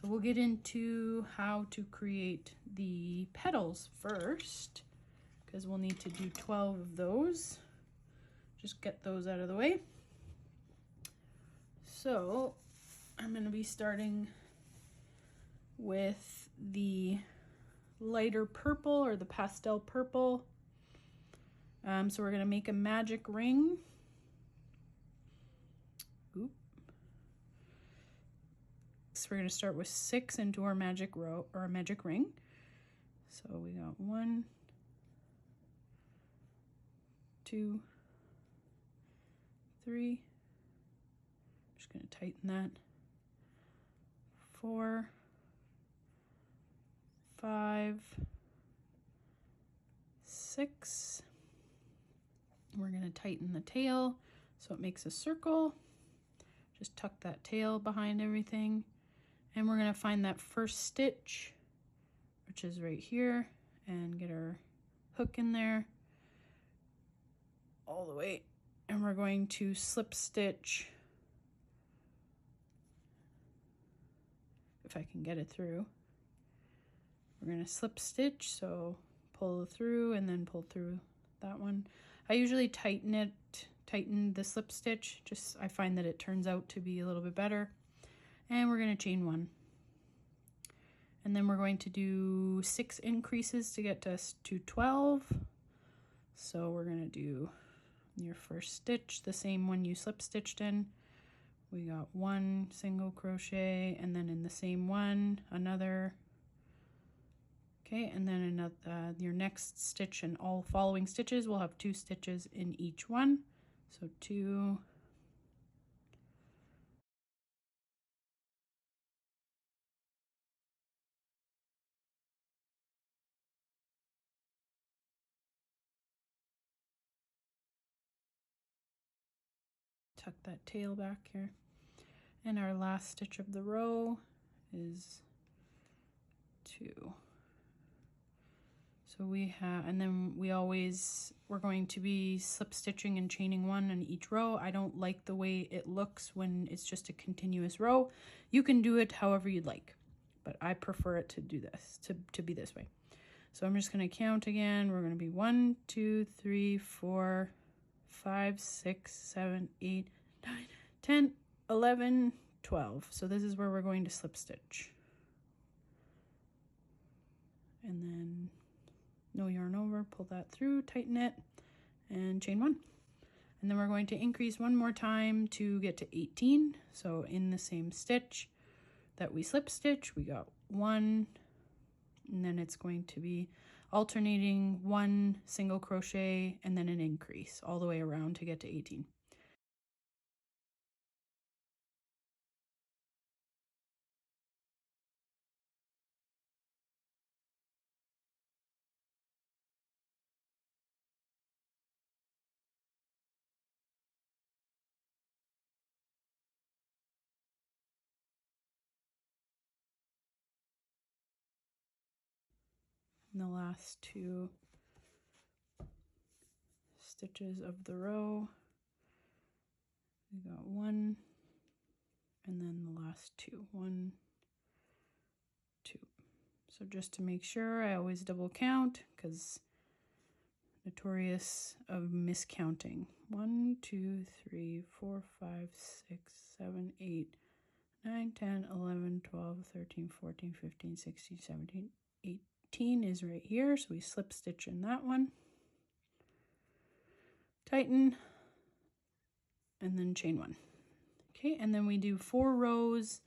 So we'll get into how to create the petals first, because we'll need to do 12 of those. Just get those out of the way. So I'm going to be starting with the lighter purple, or the pastel purple. So we're going to make a magic ring. Oop. So we're going to start with 6 into our magic row, or a magic ring. So we got 1, 2, 3. Just going to tighten that. 4, 5, 6. We're going to tighten the tail so it makes a circle. Just tuck that tail behind everything. And we're going to find that first stitch, which is right here, and get our hook in there all the way. And we're going to slip stitch, if I can get it through. We're going to slip stitch, so pull through and then pull through that one. I usually tighten the slip stitch, just I find that it turns out to be a little bit better. And we're going to chain 1. And then we're going to do 6 increases to get us to 12. So we're going to do your first stitch, the same one you slip stitched in. We got 1 single crochet, and then in the same one, another. Okay, and then another, your next stitch and all following stitches will have 2 stitches in each one. So 2. Tuck that tail back here. And our last stitch of the row is 2. So we have, and then we're going to be slip stitching and chaining 1 in each row. I don't like the way it looks when it's just a continuous row. You can do it however you'd like, but I prefer it to do this, to be this way. So I'm just going to count again. We're going to be 1, 2, 3, 4, 5, 6, 7, 8, 9, 10, 11, 12. So this is where we're going to slip stitch. And then no yarn over, pull that through, tighten it, and chain 1. And then we're going to increase 1 more time to get to 18. So in the same stitch that we slip stitch, we got 1, and then it's going to be alternating 1 single crochet and then an increase all the way around to get to 18. And the last 2 stitches of the row, we got 1, and then the last 2, 1, 2. So just to make sure, I always double count, because notorious of miscounting. 1, 2, 3, 4, 5, 6, 7, 8, 9, 10, 11, 12, 13, 14, 15, 16, 17, 18 is right here. So we slip stitch in that one, tighten, and then chain 1. Okay, and then we do 4 rows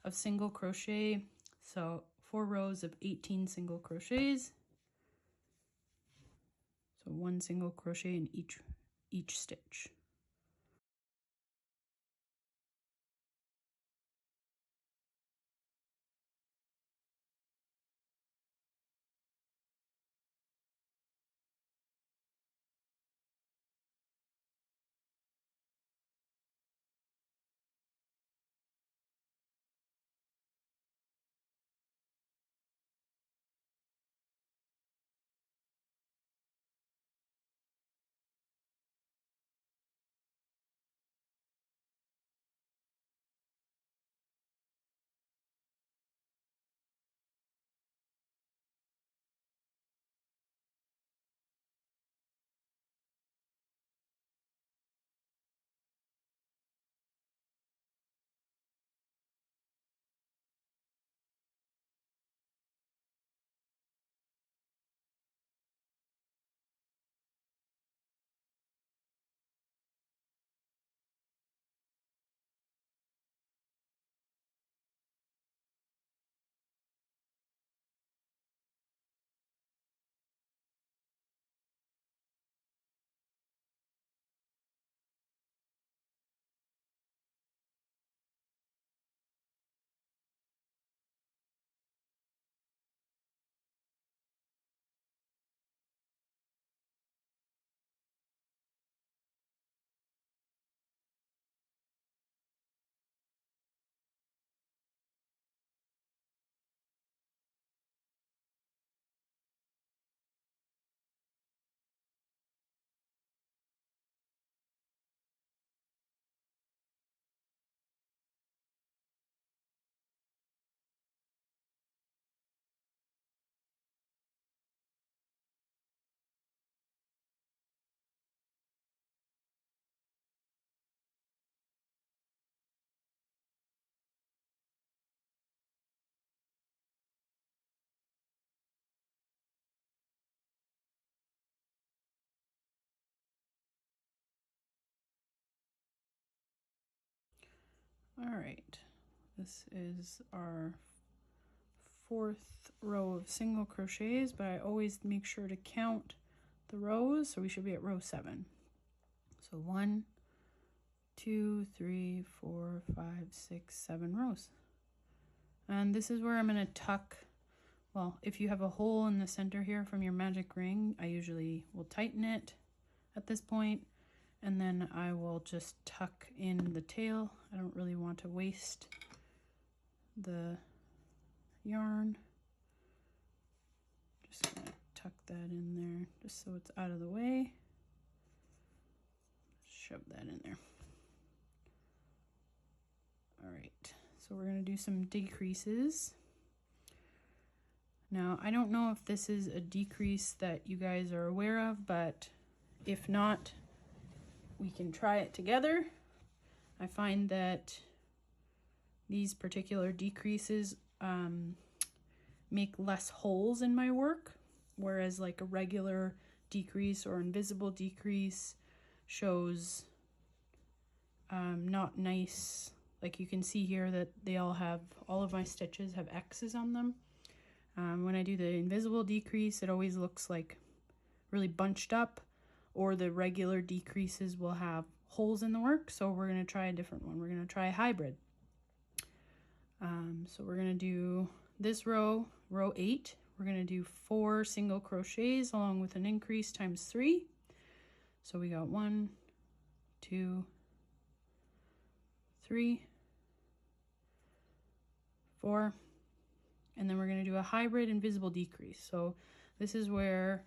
of single crochet. So 4 rows of 18 single crochets. So 1 single crochet in each stitch. All right, this is our 4th row of single crochets, but I always make sure to count the rows, so we should be at row 7. So 1, 2, 3, 4, 5, 6, 7 rows. And this is where I'm going to tuck, well, if you have a hole in the center here from your magic ring, I usually will tighten it at this point, and then I will just tuck in the tail. I don't really want to waste the yarn. Just gonna tuck that in there just so it's out of the way. Shove that in there. All right, so we're gonna do some decreases. Now, I don't know if this is a decrease that you guys are aware of, but if not, we can try it together. I find that these particular decreases make less holes in my work, whereas like a regular decrease or invisible decrease shows not nice. Like you can see here that they all of my stitches have X's on them. When I do the invisible decrease, it always looks like really bunched up, or the regular decreases will have holes in the work. So we're going to try a different one. We're going to try a hybrid. So we're going to do this row, row 8. We're going to do 4 single crochets along with an increase times 3. So we got 1, 2, 3, 4, and then we're going to do a hybrid invisible decrease. So this is where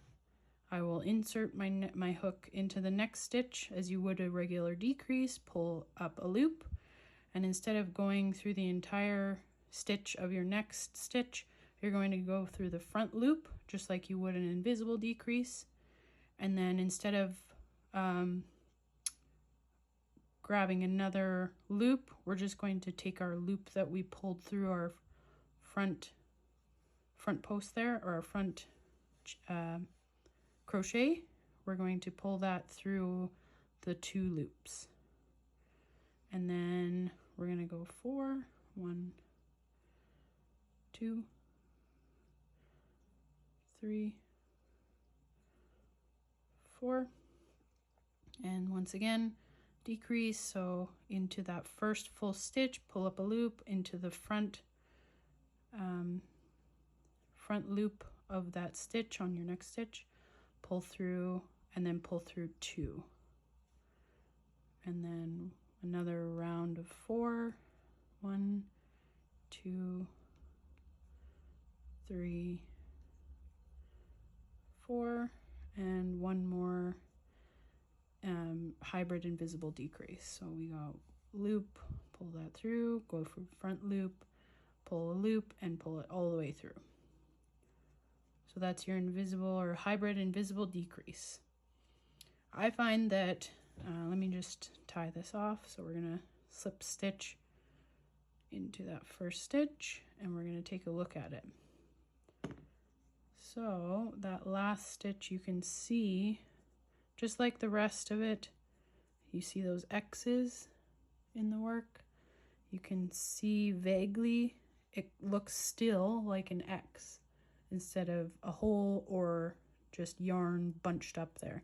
I will insert my hook into the next stitch as you would a regular decrease, pull up a loop, and instead of going through the entire stitch of your next stitch, you're going to go through the front loop just like you would an invisible decrease. And then instead of grabbing another loop, we're just going to take our loop that we pulled through our front post there, or our front crochet. We're going to pull that through the 2 loops, and then we're going to go 4, 1, 2, 3, 4, and once again decrease. So into that first full stitch, pull up a loop into the front loop of that stitch on your next stitch, pull through, and then pull through 2, and then another round of 4, 1, 2, 3, 4, and one more hybrid invisible decrease. So we go loop, pull that through, go for front loop, pull a loop, and pull it all the way through. So that's your invisible or hybrid invisible decrease. I find that, let me just tie this off. So we're gonna slip stitch into that first stitch, and we're gonna take a look at it. So that last stitch, you can see, just like the rest of it, you see those X's in the work. You can see vaguely, it looks still like an X instead of a hole or just yarn bunched up there.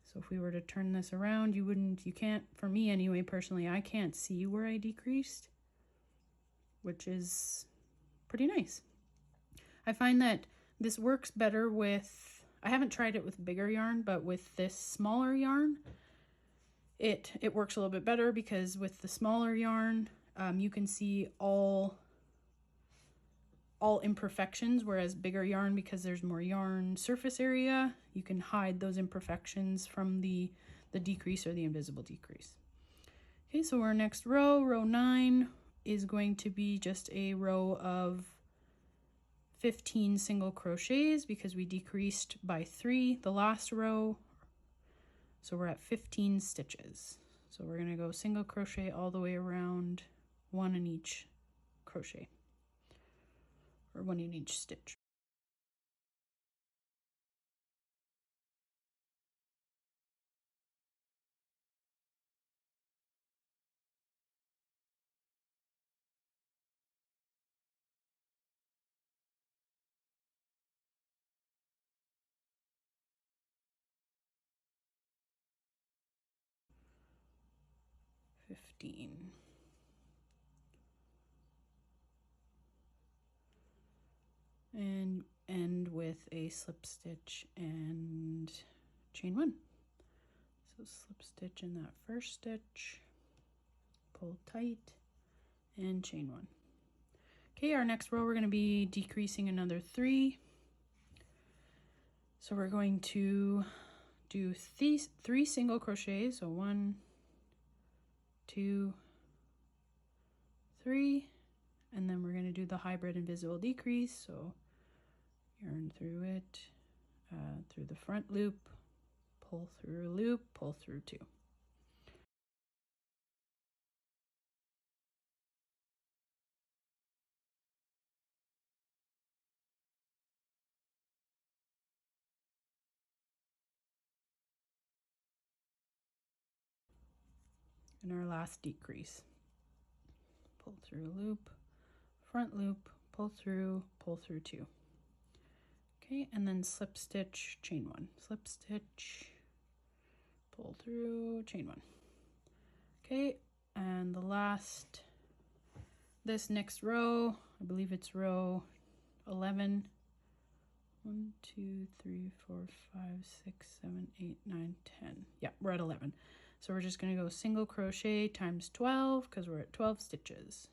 So if we were to turn this around, you can't, for me anyway, personally, I can't see where I decreased, which is pretty nice. I find that this works better with, I haven't tried it with bigger yarn, but with this smaller yarn, it works a little bit better, because with the smaller yarn, you can see all imperfections, whereas bigger yarn, because there's more yarn surface area, you can hide those imperfections from the decrease or the invisible decrease. Okay, so our next row, row 9, is going to be just a row of 15 single crochets, because we decreased by 3 the last row. So we're at 15 stitches. So we're going to go single crochet all the way around, 1 in each crochet, or 1 in each stitch. 15. And end with a slip stitch and chain 1. So slip stitch in that first stitch, pull tight, and chain 1. Okay, our next row we're going to be decreasing another 3. So we're going to do 3 single crochets. So 1, 2, 3, and then we're going to do the hybrid invisible decrease. So yarn through it, through the front loop, pull through a loop, pull through 2. And our last decrease. Pull through a loop, front loop, pull through 2. Okay, and then slip stitch, chain 1. Slip stitch, pull through, chain 1. Okay, and the last, this next row, I believe it's row 11. 1, 2, 3, 4, 5, 6, 7, 8, 9, 10. Yeah, we're at 11. So we're just going to go single crochet times 12 because we're at 12 stitches.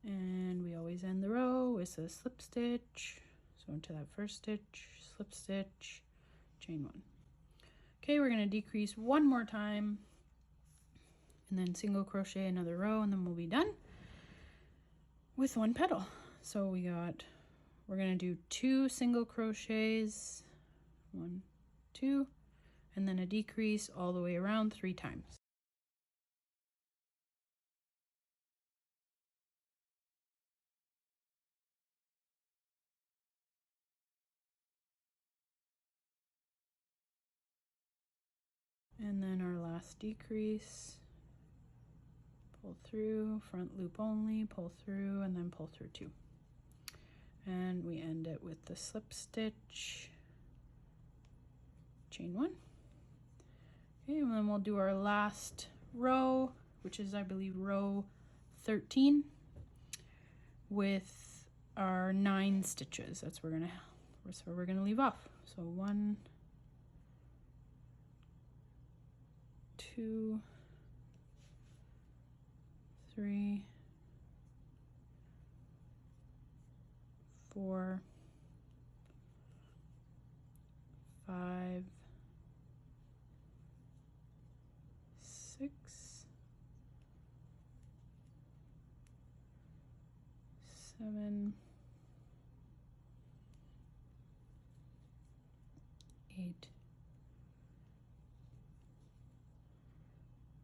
And we always end the row with a slip stitch. So into that first stitch, slip stitch, chain 1. Okay, we're going to decrease one more time and then single crochet another row, and then we'll be done with 1 petal. So we're going to do 2 single crochets, 1, 2, and then a decrease all the way around 3 times. And then our last decrease, pull through, front loop only, pull through, and then pull through 2. And we end it with the slip stitch, chain 1. Okay, and then we'll do our last row, which is, I believe, row 13, with our 9 stitches. That's where we're gonna leave off. So 1, 2, 3, 4, 5, 6, 7, 8,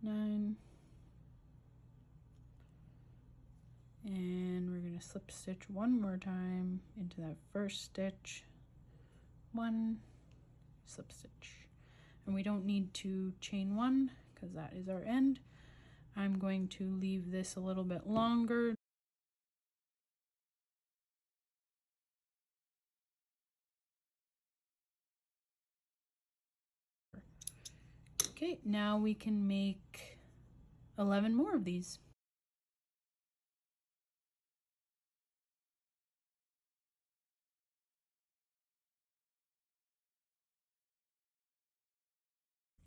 9, and we're going to slip stitch one more time into that first stitch, 1, slip stitch, and we don't need to chain 1 because that is our end. I'm going to leave this a little bit longer. Okay, now we can make 11 more of these.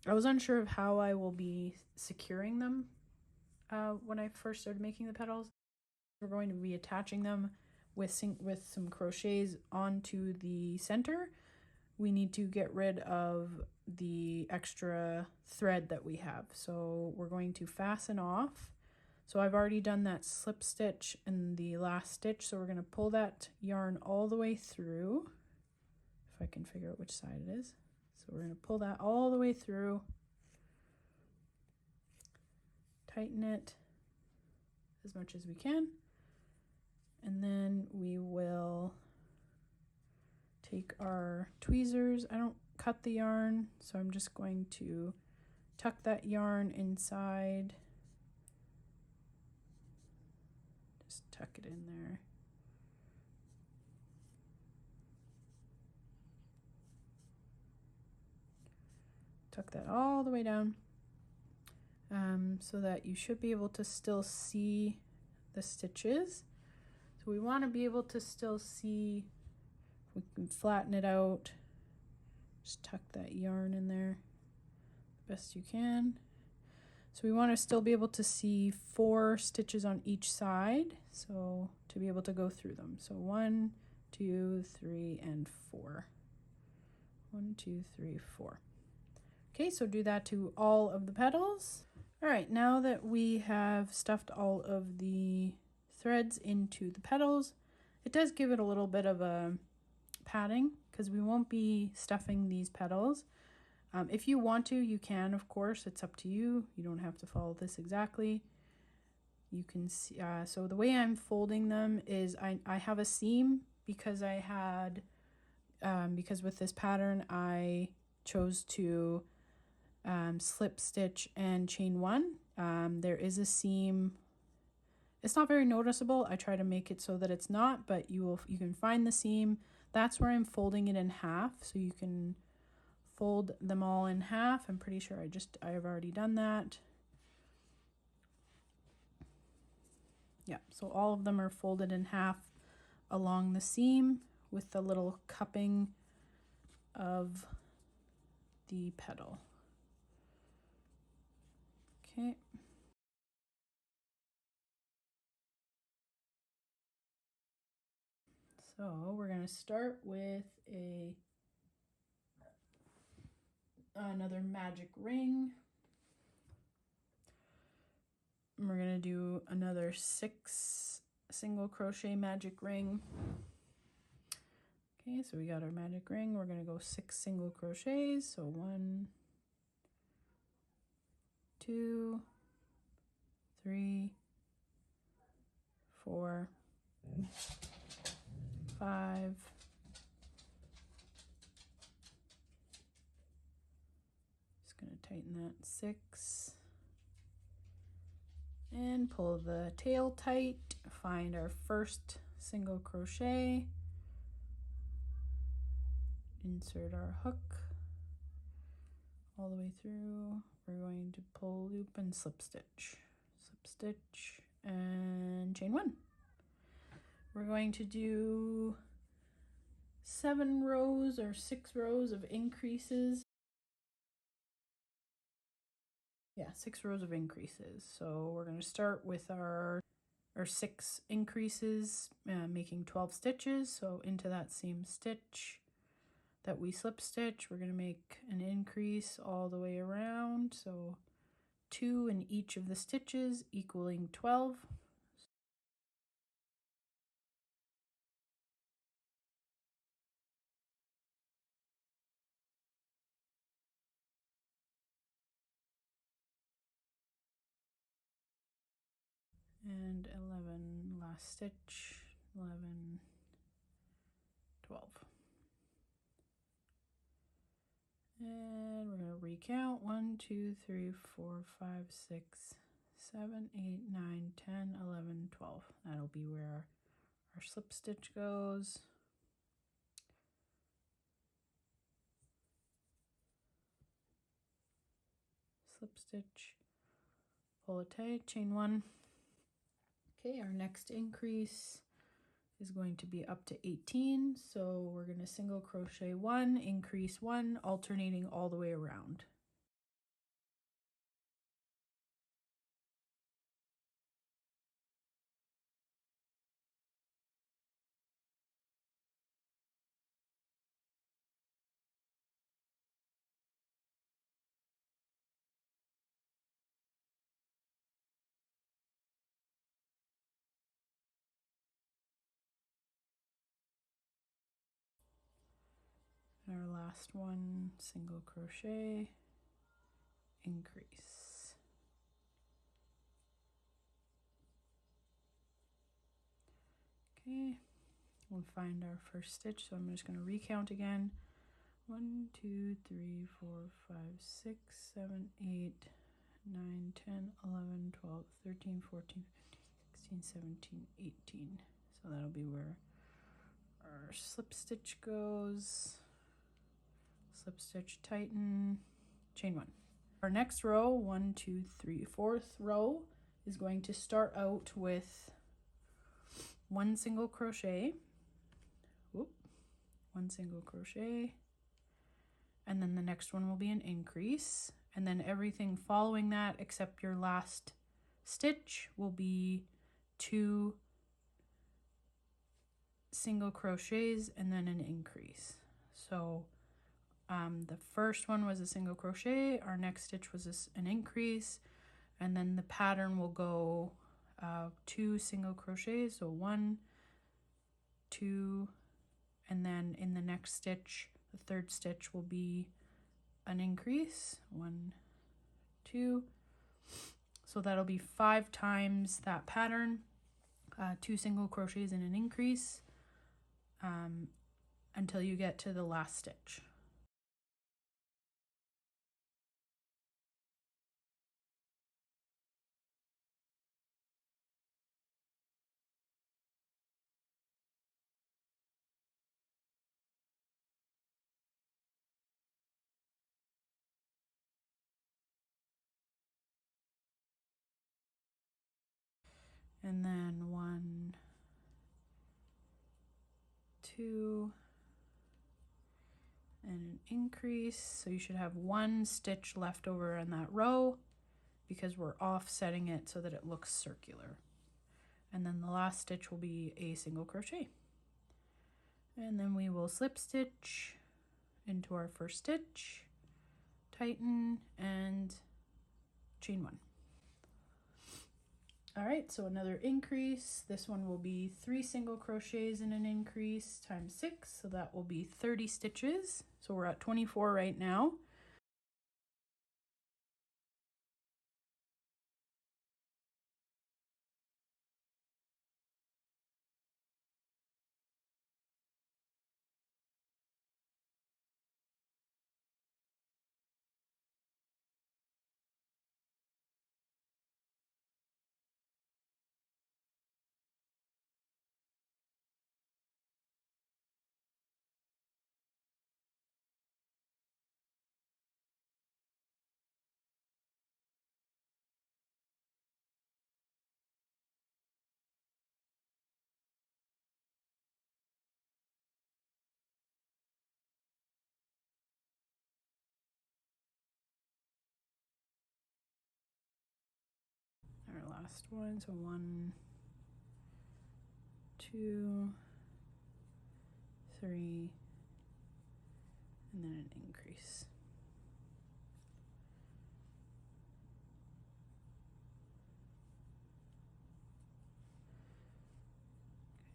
I was unsure of how I will be securing them when I first started making the petals. We're going to be attaching them with some crochets onto the center. We need to get rid of the extra thread that we have. So we're going to fasten off. So I've already done that slip stitch in the last stitch. So we're going to pull that yarn all the way through. If I can figure out which side it is. So we're going to pull that all the way through. Tighten it as much as we can. And then we will take our tweezers. I don't cut the yarn, so I'm just going to tuck that yarn inside. Just tuck it in there. Tuck that all the way down, so that you should be able to still see the stitches. So we want to be able to still see. We can flatten it out. Just tuck that yarn in there the best you can. So we want to still be able to see 4 stitches on each side, so to be able to go through them. So 1, 2, 3, and 4. 1, 2, 3, 4. Okay, so do that to all of the petals. All right, now that we have stuffed all of the threads into the petals, it does give it a little bit of a padding because we won't be stuffing these petals. If you want to, you can, of course, it's up to you. You don't have to follow this exactly. You can see, so the way I'm folding them is I have a seam because I had, because with this pattern, I chose to slip stitch and chain 1. There is a seam. It's not very noticeable. I try to make it so that it's not, but you can find the seam. That's where I'm folding it in half, so you can fold them all in half. I'm pretty sure I've already done that. Yeah, so all of them are folded in half along the seam with the little cupping of the petal. Okay. So we're going to start with another magic ring. And we're going to do another 6 single crochet magic ring. Okay, so we got our magic ring. We're going to go 6 single crochets. So 1, 2, 3, 4, 5, 6, and pull the tail tight, find our first single crochet, insert our hook all the way through. We're going to pull, loop, and slip stitch and chain 1. We're going to do 7 rows or 6 rows of increases. Yeah, 6 rows of increases. So we're going to start with our 6 increases, making 12 stitches. So into that same stitch that we slip stitch, we're going to make an increase all the way around. So 2 in each of the stitches equaling 12. And 11, last stitch, 11, 12. And we're going to recount 1, 2, 3, 4, 5, 6, 7, 8, 9, 10, 11, 12. That'll be where our slip stitch goes. Slip stitch, pull it tight, chain 1. Okay, our next increase is going to be up to 18. So we're going to single crochet 1, increase 1, alternating all the way around. And our last one, single crochet, increase. Okay, we'll find our first stitch. So I'm just going to recount again. 1, 2, 3, 4, 5, 6, 7, 8, 9, 10, 11, 12, 13, 14, 15, 16, 17, 18. So that'll be where our slip stitch goes. Slip stitch, tighten, chain 1. Our next row, 1, 2, 3, fourth row, is going to start out with 1 single crochet. Whoop, 1 single crochet. And then the next one will be an increase. And then everything following that, except your last stitch, will be 2 single crochets and then an increase. So the first one was a single crochet, our next stitch was an increase, and then the pattern will go 2 single crochets, so 1, 2, and then in the next stitch, the third stitch will be an increase, 1, 2. So that'll be 5 times that pattern, 2 single crochets and an increase, until you get to the last stitch. And then 1, 2, and an increase. So you should have 1 stitch left over in that row because we're offsetting it so that it looks circular. And then the last stitch will be a single crochet. And then we will slip stitch into our first stitch, tighten, and chain 1. All right, so another increase. This one will be 3 single crochets and an increase times 6, so that will be 30 stitches. So we're at 24 right now. Our last one, so 1, 2, 3, and then an increase.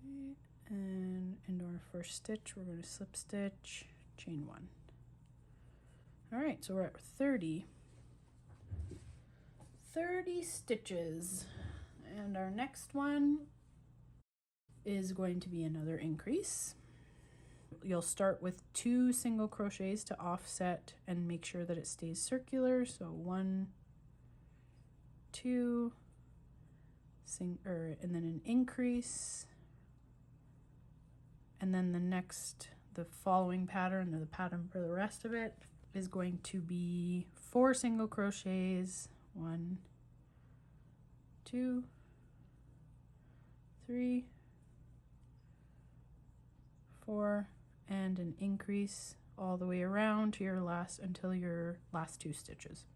Okay, and into our first stitch, we're going to slip stitch, chain 1. All right, so we're at 30 stitches, and our next one is going to be another increase. You'll start with 2 single crochets to offset and make sure that it stays circular. So 1, 2, and then an increase, and then the following pattern, or the pattern for the rest of it, is going to be 4 single crochets, 1, 2, 3, 4, and an increase all the way around to your until your last 2 stitches.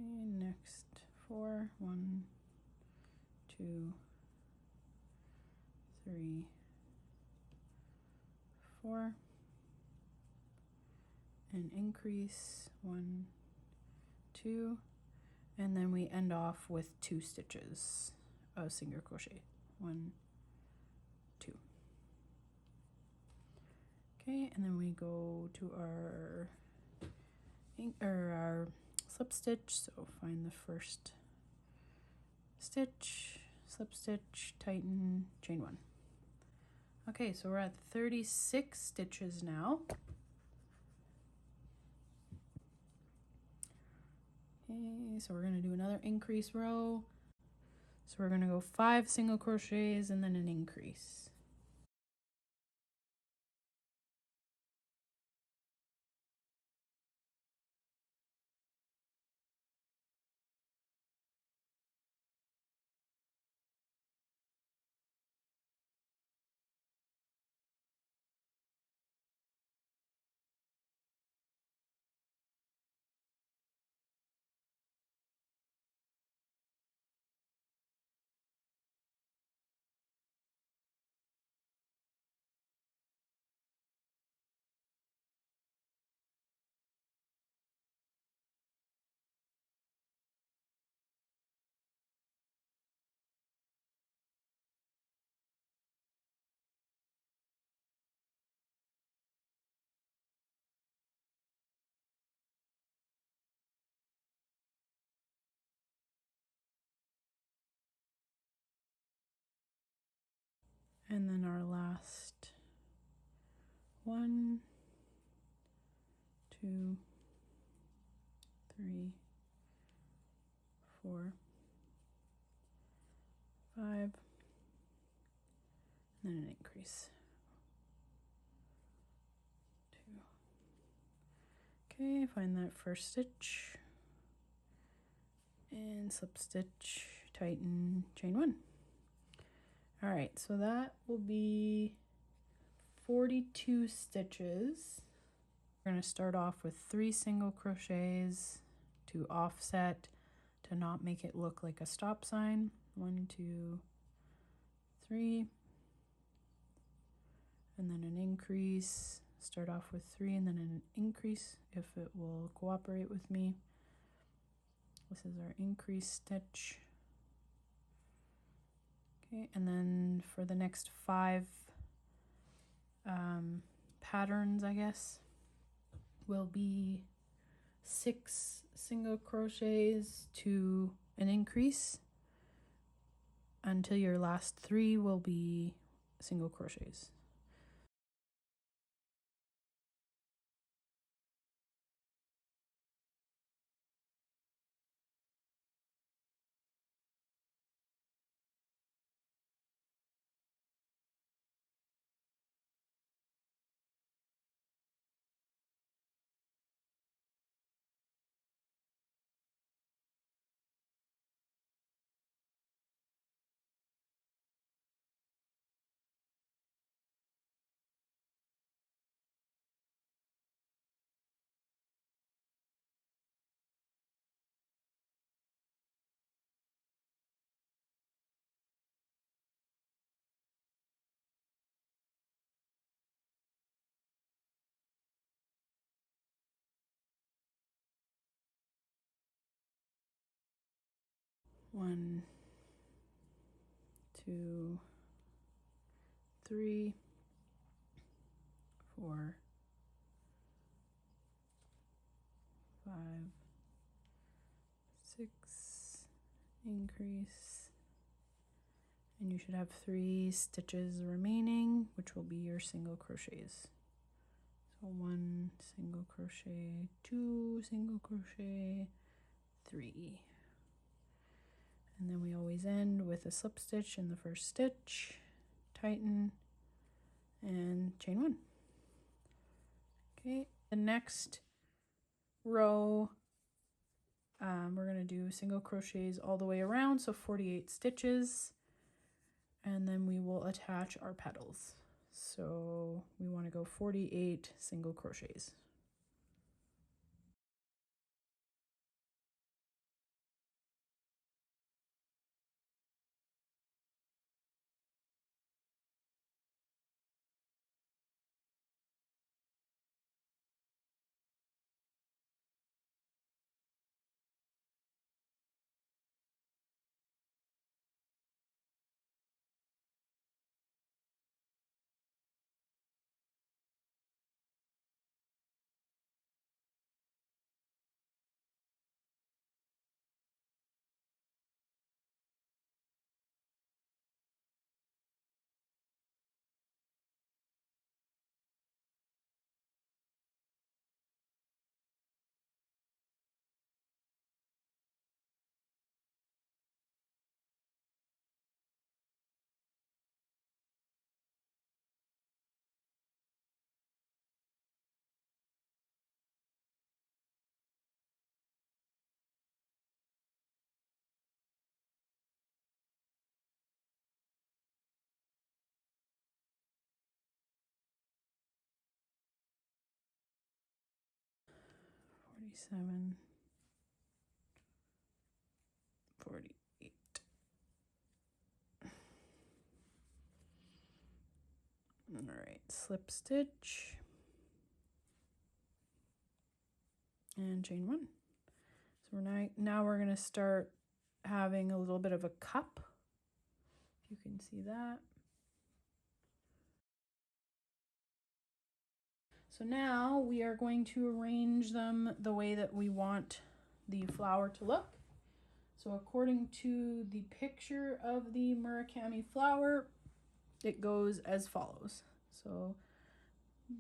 Okay, next 4, 1, 2, 3, 4, and increase 1, 2, and then we end off with 2 stitches of single crochet. 1, 2. Okay, and then we go to our slip stitch. So find the first stitch, slip stitch, tighten, chain 1. Okay, so we're at 36 stitches now. Okay, so we're going to do another increase row. So we're going to go 5 single crochets and then an increase. And then our last 1, 2, 3, 4, 5, and then an increase. 2. Okay, find that first stitch and slip stitch, tighten, chain 1. All right, so that will be 42 stitches. We're going to start off with 3 single crochets to offset, to not make it look like a stop sign. 1, 2, 3, and then an increase. Start off with 3 and then an increase if it will cooperate with me. This is our increase stitch. Okay, and then for the next 5 patterns, I guess, will be 6 single crochets to an increase until your last 3 will be single crochets. One, 2, 3, 4, 5, 6, increase, and you should have 3 stitches remaining, which will be your single crochets. So 1 single crochet, 2 single crochet, 3. And then we always end with a slip stitch in the first stitch, tighten, and chain 1. Okay, the next row, we're going to do single crochets all the way around, so 48 stitches, and then we will attach our petals. So we want to go 48 single crochets. 47, 48. All right, slip stitch and chain one. So now we're going to start having a little bit of a cup. If you can see that. So now we are going to arrange them the way that we want the flower to look. So according to the picture of the Murakami flower, it goes as follows. So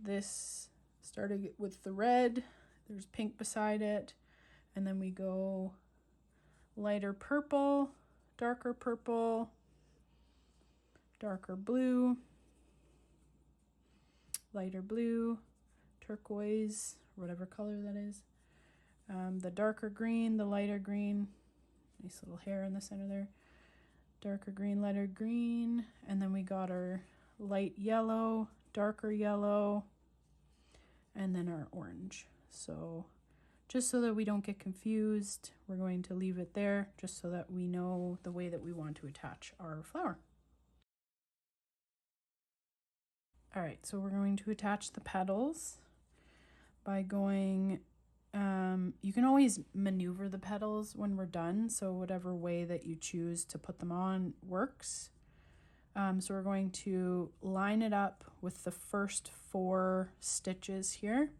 this started with the red, there's pink beside it, and then we go lighter purple, darker blue, lighter blue, turquoise, whatever color that is, the darker green, the lighter green, nice little hair in the center there, darker green, lighter green, and then we got our light yellow, darker yellow, and then our orange. So just so that we don't get confused, we're going to leave it there just so that we know the way that we want to attach our flower. All right, so we're going to attach the petals by going, you can always maneuver the petals when we're done, so whatever way that you choose to put them on works. So we're going to line it up with the first 4 stitches here.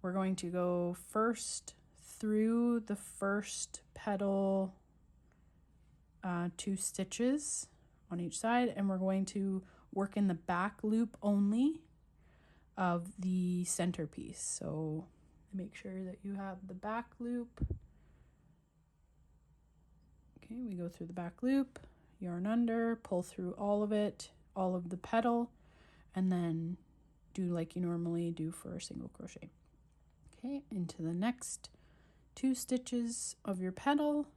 We're going to go first through the first petal 2 stitches on each side, and we're going to work in the back loop only of the centerpiece. So make sure that you have the back loop. Okay, we go through the back loop, yarn under, pull through all of it, all of the petal, and then do like you normally do for a single crochet. Okay, into the next 2 stitches of your petal,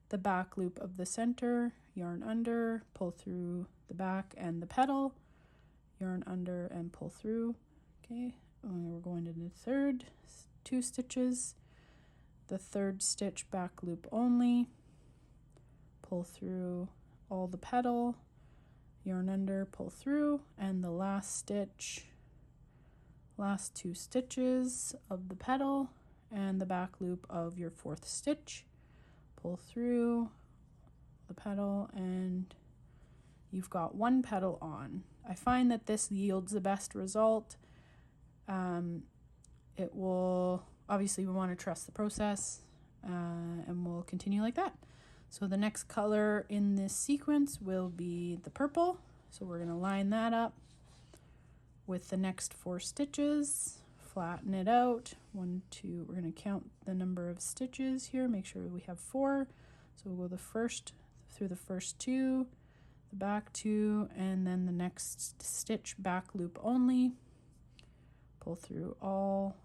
the back loop of the center, yarn under, pull through the back and the petal, yarn under and pull through. Okay, and we're going to the third 2 stitches, the third stitch back loop only, pull through all the petal, yarn under, pull through, and the last stitch, last 2 stitches of the petal and the back loop of your 4th stitch, pull through the petal, and you've got 1 petal on. I find that this yields the best result. It will, obviously we want to trust the process, and we'll continue like that. So the next color in this sequence will be the purple. So we're going to line that up with the next 4 stitches, flatten it out. 1, 2, we're going to count the number of stitches here, make sure we have 4. So we'll go through the first 2, the back 2, and then the next stitch back loop only. Pull through all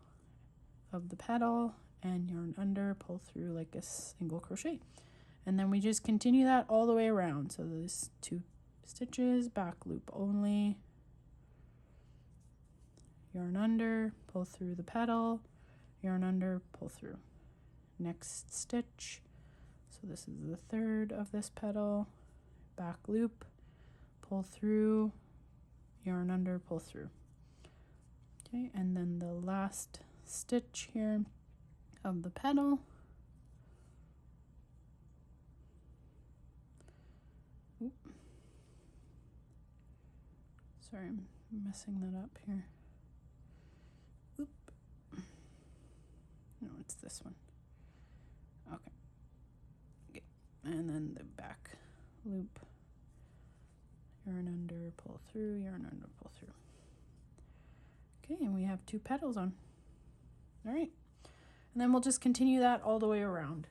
of the petal and yarn under, pull through like a single crochet. And then we just continue that all the way around. So there's 2 stitches, back loop only, yarn under, pull through the petal, yarn under, pull through. Next stitch, so this is the 3rd of this petal, back loop, pull through, yarn under, pull through. Okay, and then the last stitch here of the petal, sorry, I'm messing that up here. Oop. No, it's this one. Okay. Okay. And then the back loop, yarn under, pull through, yarn under, pull through. Okay, and we have 2 petals on. All right. And then we'll just continue that all the way around.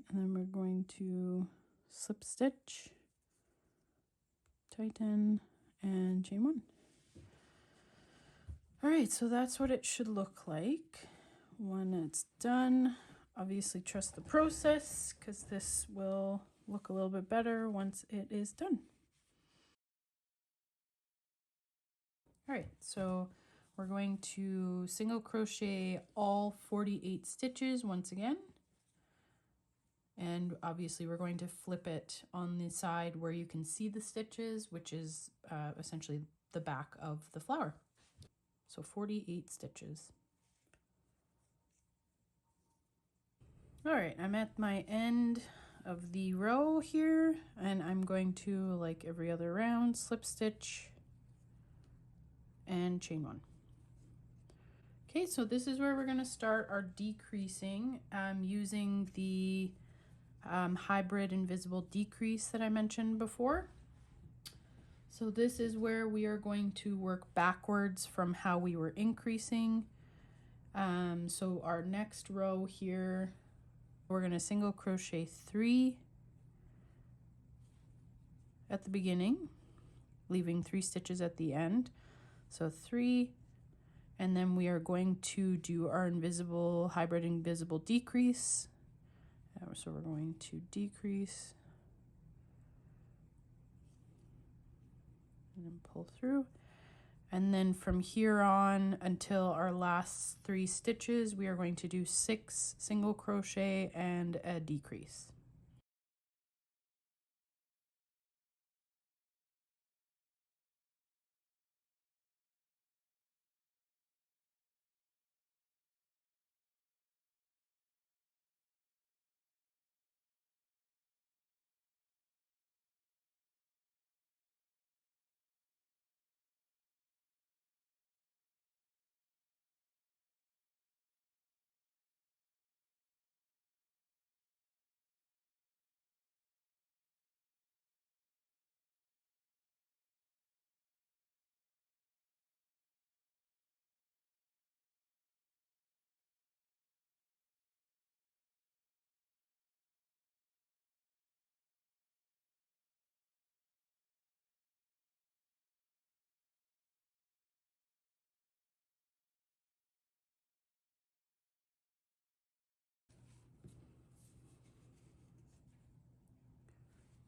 and then we're going to slip stitch, tighten, and chain one. All right, so that's what it should look like when it's done. Obviously trust the process because this will look a little bit better once it is done. All right, so we're going to single crochet all 48 stitches once again. And obviously we're going to flip it on the side where you can see the stitches, which is essentially the back of the flower. So 48 stitches. All right, I'm at my end of the row here, and I'm going to, like every other round, slip stitch and chain one. Okay, so this is where we're going to start our decreasing using the hybrid invisible decrease that I mentioned before. So this is where we are going to work backwards from how we were increasing. So our next row here, we're going to single crochet 3 at the beginning, leaving 3 stitches at the end. So 3, and then we are going to do our invisible hybrid invisible decrease. So we're going to decrease and then pull through. And then from here on until our last 3 stitches, we are going to do 6 single crochet and a decrease.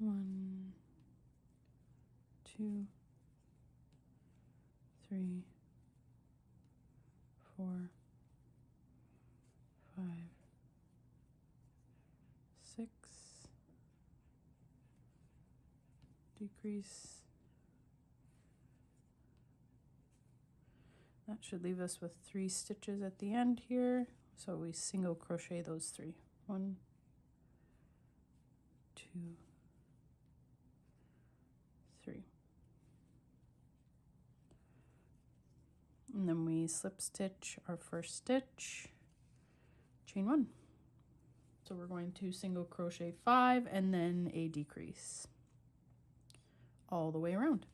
One, 2, 3, 4, 5, 6. Decrease. That should leave us with 3 stitches at the end here. So we single crochet those 3. 1, 2, 3. And then we slip stitch our first stitch, chain 1. So we're going to single crochet 5 and then a decrease all the way around.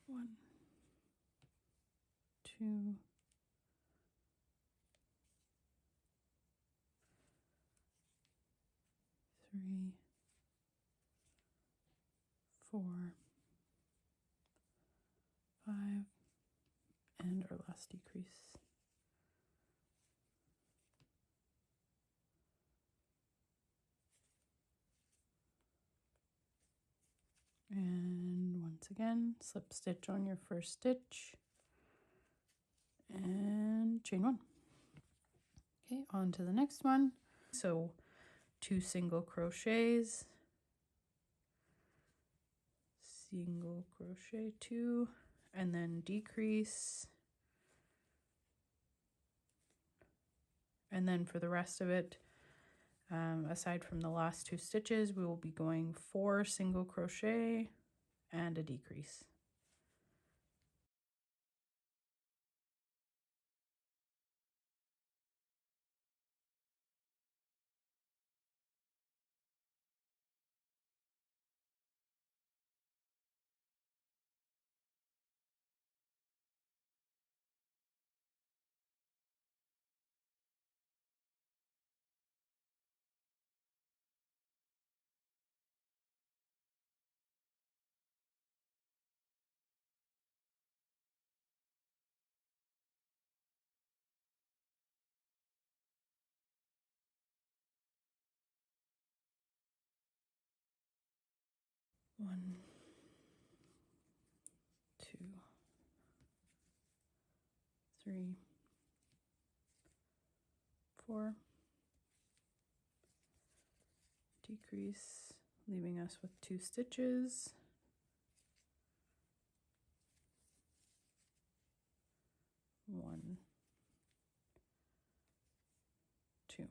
One, 2, 3, 4, 5, and our last decrease. once again, slip stitch on your first stitch and chain 1. Okay, on to the next one. So 2 single crochets, single crochet 2, and then decrease. And then for the rest of it, aside from the last 2 stitches, we will be going 4 single crochet and a decrease. One, 2, 3, 4. Decrease, leaving us with 2 stitches. 1, 2.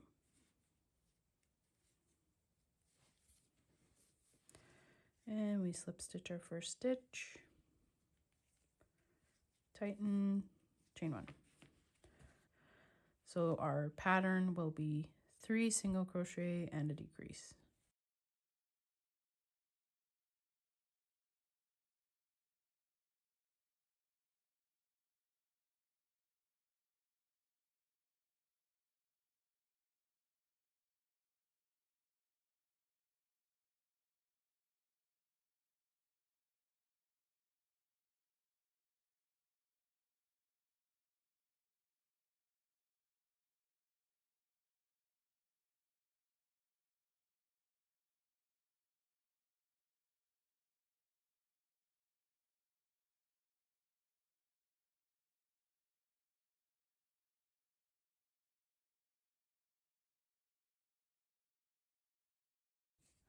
And we slip stitch our first stitch, tighten, chain 1. So our pattern will be 3 single crochet and a decrease.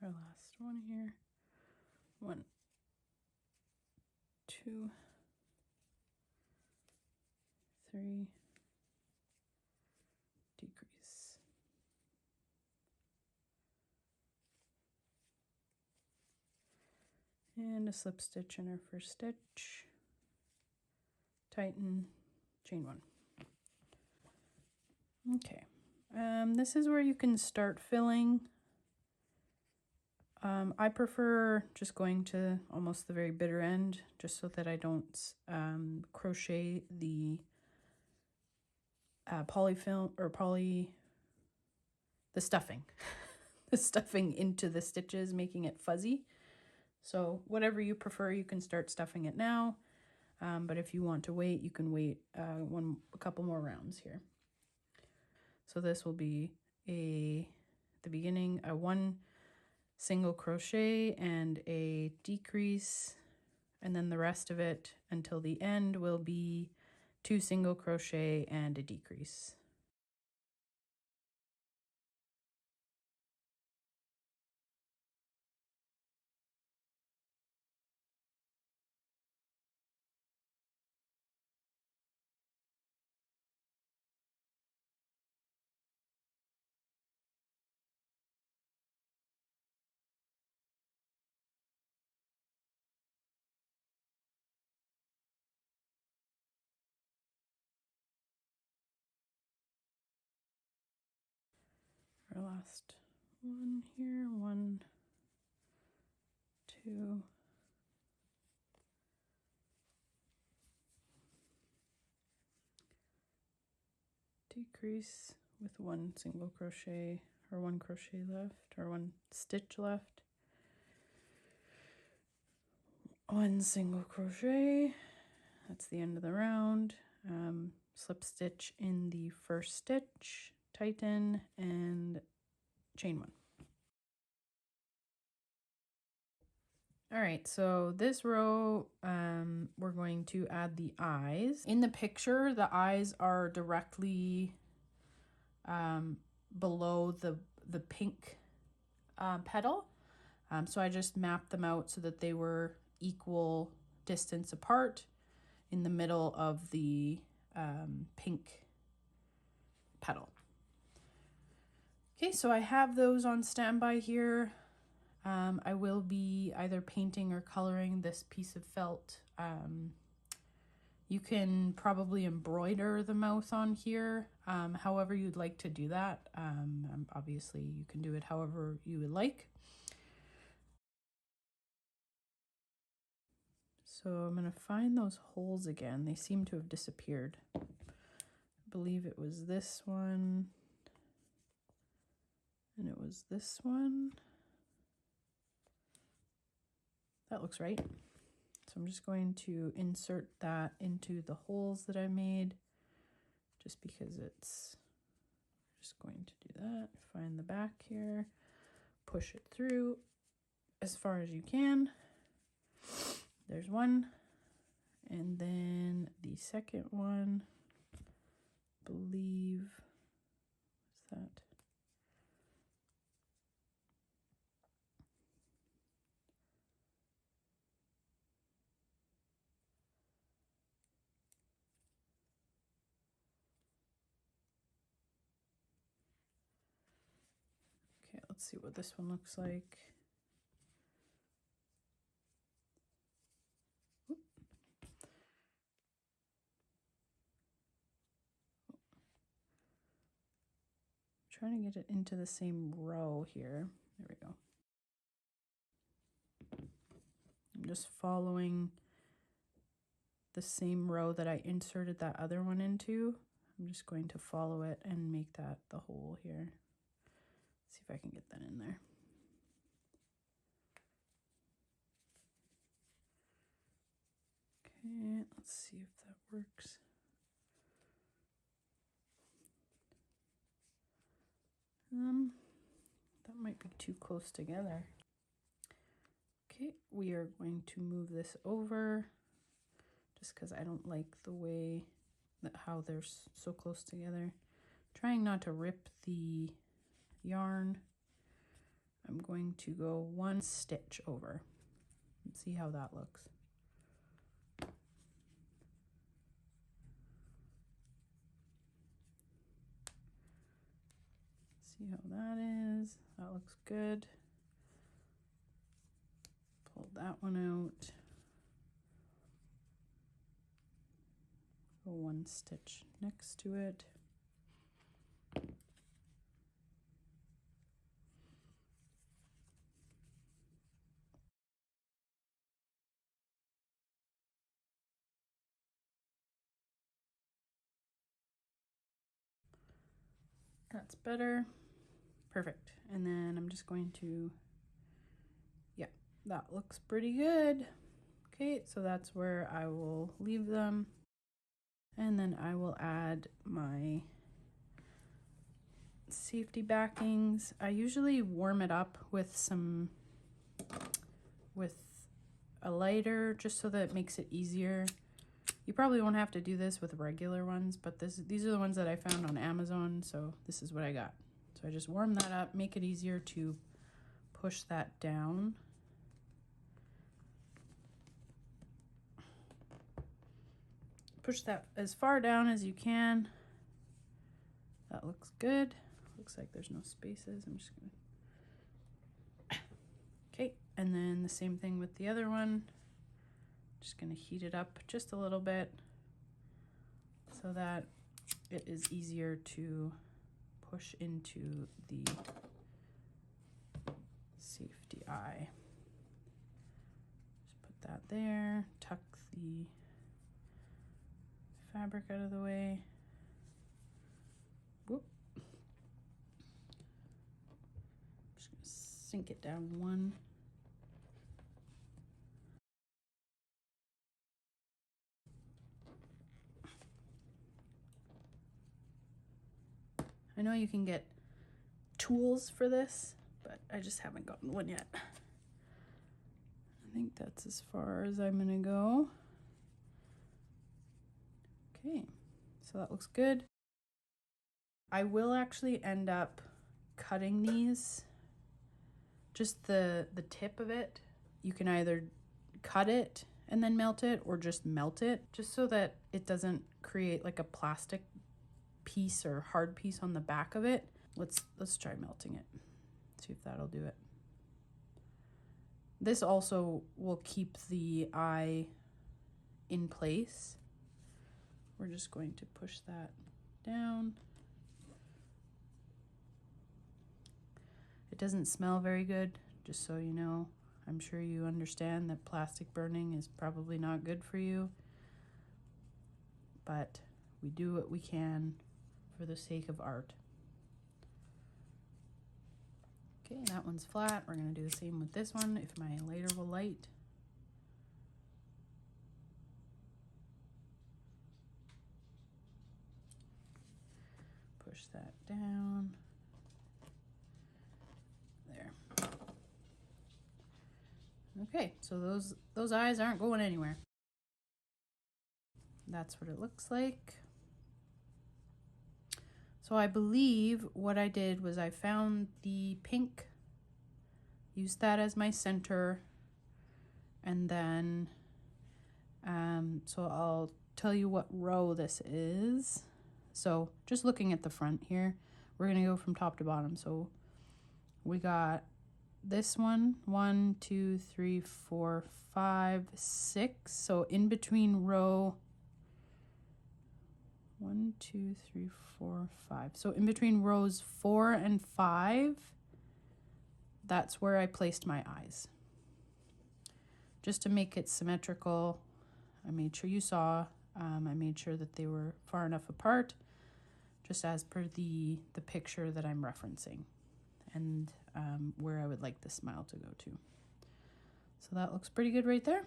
Our last one here. 1, 2, 3, decrease. And a slip stitch in our first stitch, tighten, chain 1. Okay, this is where you can start filling. I prefer just going to almost the very bitter end, just so that I don't crochet the polyfilm or the stuffing, the stuffing into the stitches, making it fuzzy. So whatever you prefer, you can start stuffing it now. But if you want to wait, you can wait a couple more rounds here. So this will be the beginning, a 1 single crochet and a decrease, and then the rest of it until the end will be 2 single crochet and a decrease. Our last one here, 1, 2, decrease with 1 single crochet or 1 crochet left or 1 stitch left, 1 single crochet, that's the end of the round. Slip stitch in the first stitch, tighten, and chain 1. All right, so this row, we're going to add the eyes. In the picture, the eyes are directly below the pink petal. So I just mapped them out so that they were equal distance apart in the middle of the pink petal. Okay, so I have those on standby here. I will be either painting or coloring this piece of felt. You can probably embroider the mouth on here, however you'd like to do that. Obviously, you can do it however you would like. So I'm going to find those holes again. They seem to have disappeared. I believe it was this one, and it was this one. That looks right. So I'm just going to insert that into the holes that I made, just because it's just going to do that. Find the back here, push it through as far as you can. There's one. And then the second one, I believe, what's that? Okay, let's see what this one looks like. Oop. Trying to get it into the same row here. There we go. I'm just following the same row that I inserted that other one into. I'm just going to follow it and make that the hole here. See if I can get that in there. Okay, let's see if that works. That might be too close together. Okay, we are going to move this over just because I don't like the way that how they're so close together. Trying not to rip the yarn. I'm going to go one stitch over and see how that looks. See how that is. That looks good. Pull that one out. Go one stitch next to it. That's better. Perfect. And then I'm just going to, yeah, that looks pretty good. Okay, so that's where I will leave them. And then I will add my safety backings. I usually warm it up with a lighter just so that it makes it easier. You probably won't have to do this with regular ones, but these are the ones that I found on Amazon, so this is what I got. So I just warm that up, make it easier to push that down. Push that as far down as you can. That looks good. Looks like there's no spaces. I'm just gonna... Okay, and then the same thing with the other one. Just gonna heat it up just a little bit so that it is easier to push into the safety eye. Just put that there, tuck the fabric out of the way. Whoop. Just gonna sink it down one. I know you can get tools for this, but I just haven't gotten one yet. And think that's as far as I'm gonna go. Okay, so that looks good. I will actually end up cutting these, just the tip of it. You can either cut it and then melt it, or just melt it, just so that it doesn't create like a plastic piece or hard piece on the back of it. Let's try melting it, see if that'll do it. This also will keep the eye in place. We're just going to push that down. It doesn't smell very good, just so you know. I'm sure you understand that plastic burning is probably not good for you, but we do what we can for the sake of art. Okay, that one's flat. We're gonna do the same with this one, if my lighter will light. Push that down. There. Okay, so those eyes aren't going anywhere. That's what it looks like. So I believe what I did was I found the pink, used that as my center, and then so I'll tell you what row this is. So just looking at the front here, we're gonna go from top to bottom. So we got this one, 1, 2, 3, 4, 5, 6. So in between row 1, 2, 3, 4, 5. So in between rows 4 and 5, that's where I placed my eyes. Just to make it symmetrical, I made sure you saw, I made sure that they were far enough apart, just as per the picture that I'm referencing, and where I would like the smile to go to. So that looks pretty good right there.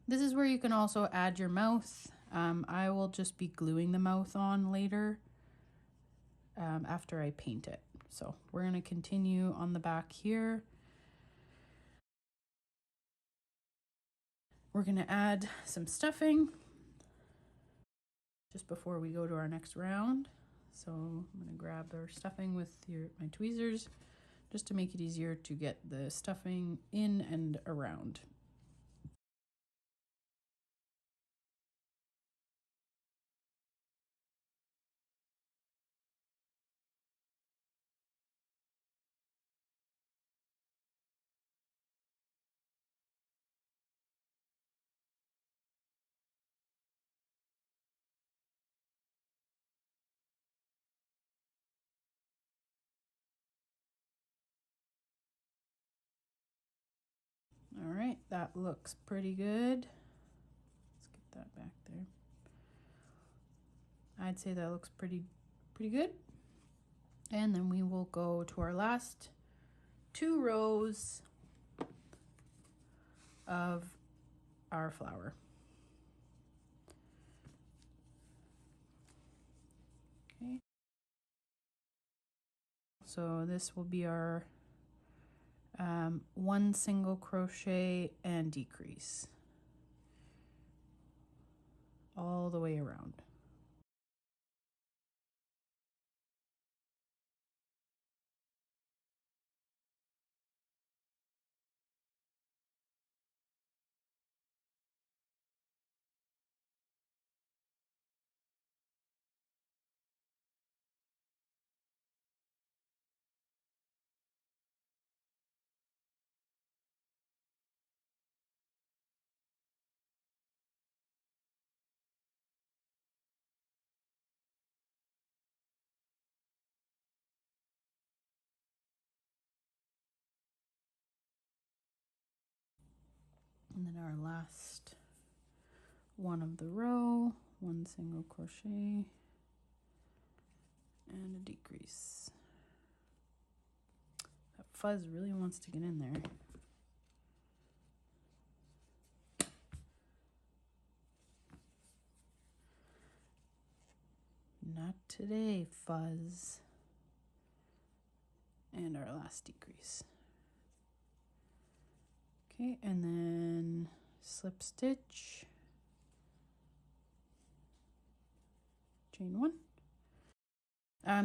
This is where you can also add your mouth. I will just be gluing the mouth on later after I paint it. So we're going to continue on the back here. We're going to add some stuffing just before we go to our next round. So I'm going to grab our stuffing with my tweezers just to make it easier to get the stuffing in and around. All right, that looks pretty good. Let's get that back there. I'd say that looks pretty good. And then we will go to our last 2 rows of our flower. Okay. So this will be our 1 single crochet and decrease all the way around. And then our last one of the row, 1 single crochet and a decrease. That fuzz really wants to get in there. Not today, fuzz. And our last decrease. Okay, and then slip stitch, chain one.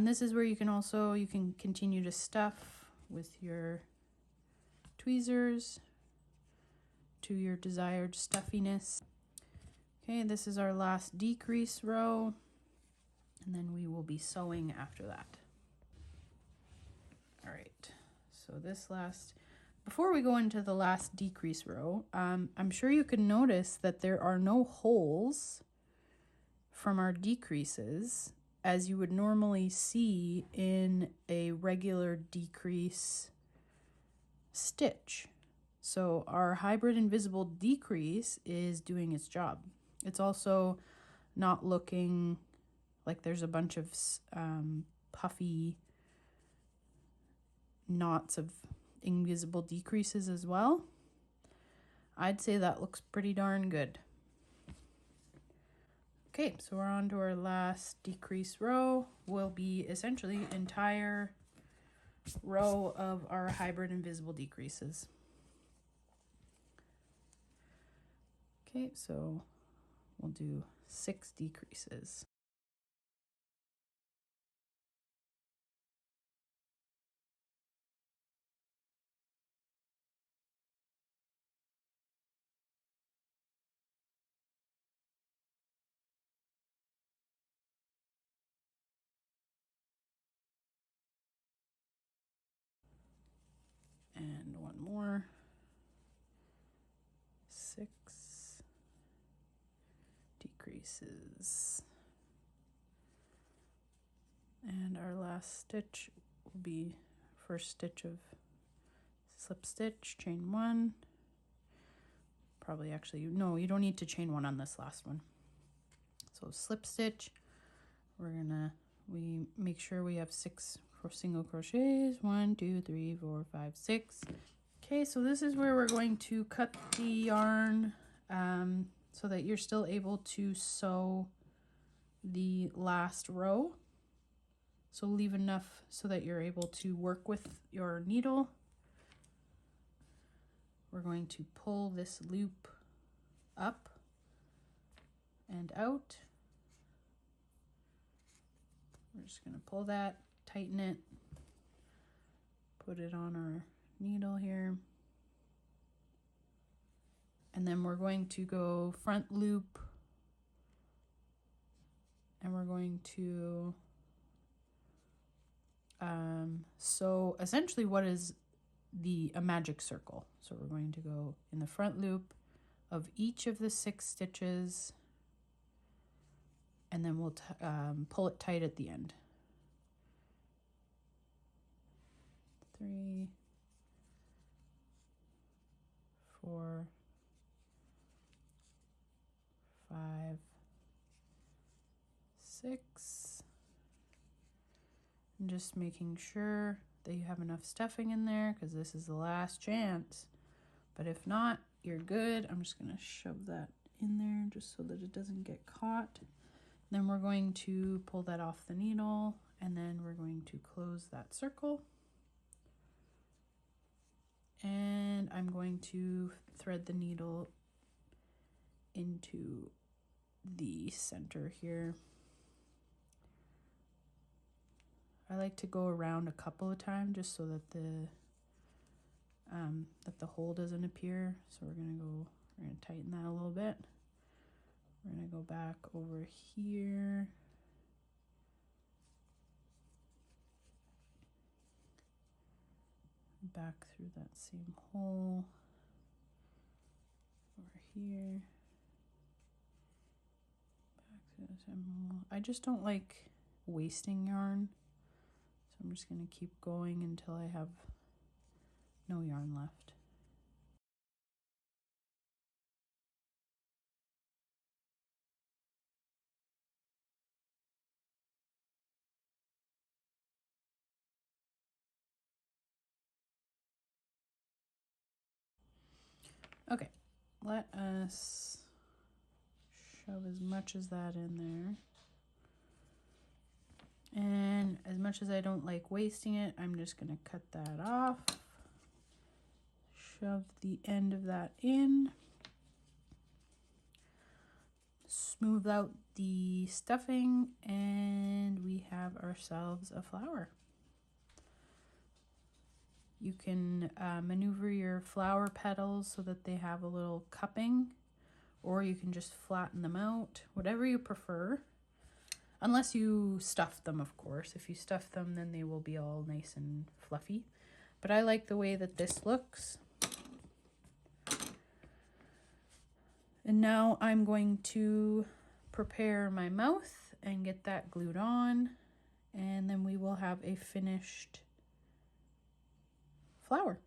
This is where you can continue to stuff with your tweezers to your desired stuffiness. Okay, this is our last decrease row, and then we will be sewing after that. All right, so before we go into the last decrease row, I'm sure you can notice that there are no holes from our decreases as you would normally see in a regular decrease stitch. So our hybrid invisible decrease is doing its job. It's also not looking like there's a bunch of puffy knots of invisible decreases as well. I'd say that looks pretty darn good. Okay, so we're on to our last decrease row. Will be essentially entire row of our hybrid invisible decreases. Okay, so we'll do 6 decreases. And one more. 6 decreases. And our last stitch will be first stitch of slip stitch, chain 1. Probably actually, no, you don't need to chain 1 on this last one. So slip stitch, we make sure we have 6 single crochets. 1, 2, 3, 4, 5, 6. Okay, so this is where we're going to cut the yarn so that you're still able to sew the last row. So leave enough so that you're able to work with your needle. We're going to pull this loop up and out. We're just going to pull that, tighten it, put it on our needle here. And then we're going to go front loop, and we're going to sew essentially what is a magic circle. So we're going to go in the front loop of each of the 6 stitches, and then we'll pull it tight at the end. 3, 4, 5, 6. And just making sure that you have enough stuffing in there, because this is the last chance. But if not, you're good. I'm just going to shove that in there just so that it doesn't get caught. Then we're going to pull that off the needle, and then we're going to close that circle. And I'm going to thread the needle into the center here. I like to go around a couple of times just so that the hole doesn't appear. So we're gonna tighten that a little bit. We're gonna go back over here. Back through that same hole. Over here. Back through the same hole. I just don't like wasting yarn. So I'm just going to keep going until I have no yarn left. Okay, let us shove as much as that in there. And as much as I don't like wasting it, I'm just going to cut that off, shove the end of that in. Smooth out the stuffing, and we have ourselves a flower. You can maneuver your flower petals so that they have a little cupping, or you can just flatten them out, whatever you prefer. Unless you stuff them, of course. If you stuff them, then they will be all nice and fluffy. But I like the way that this looks. And now I'm going to prepare my mouth and get that glued on, and then we will have a finished flower.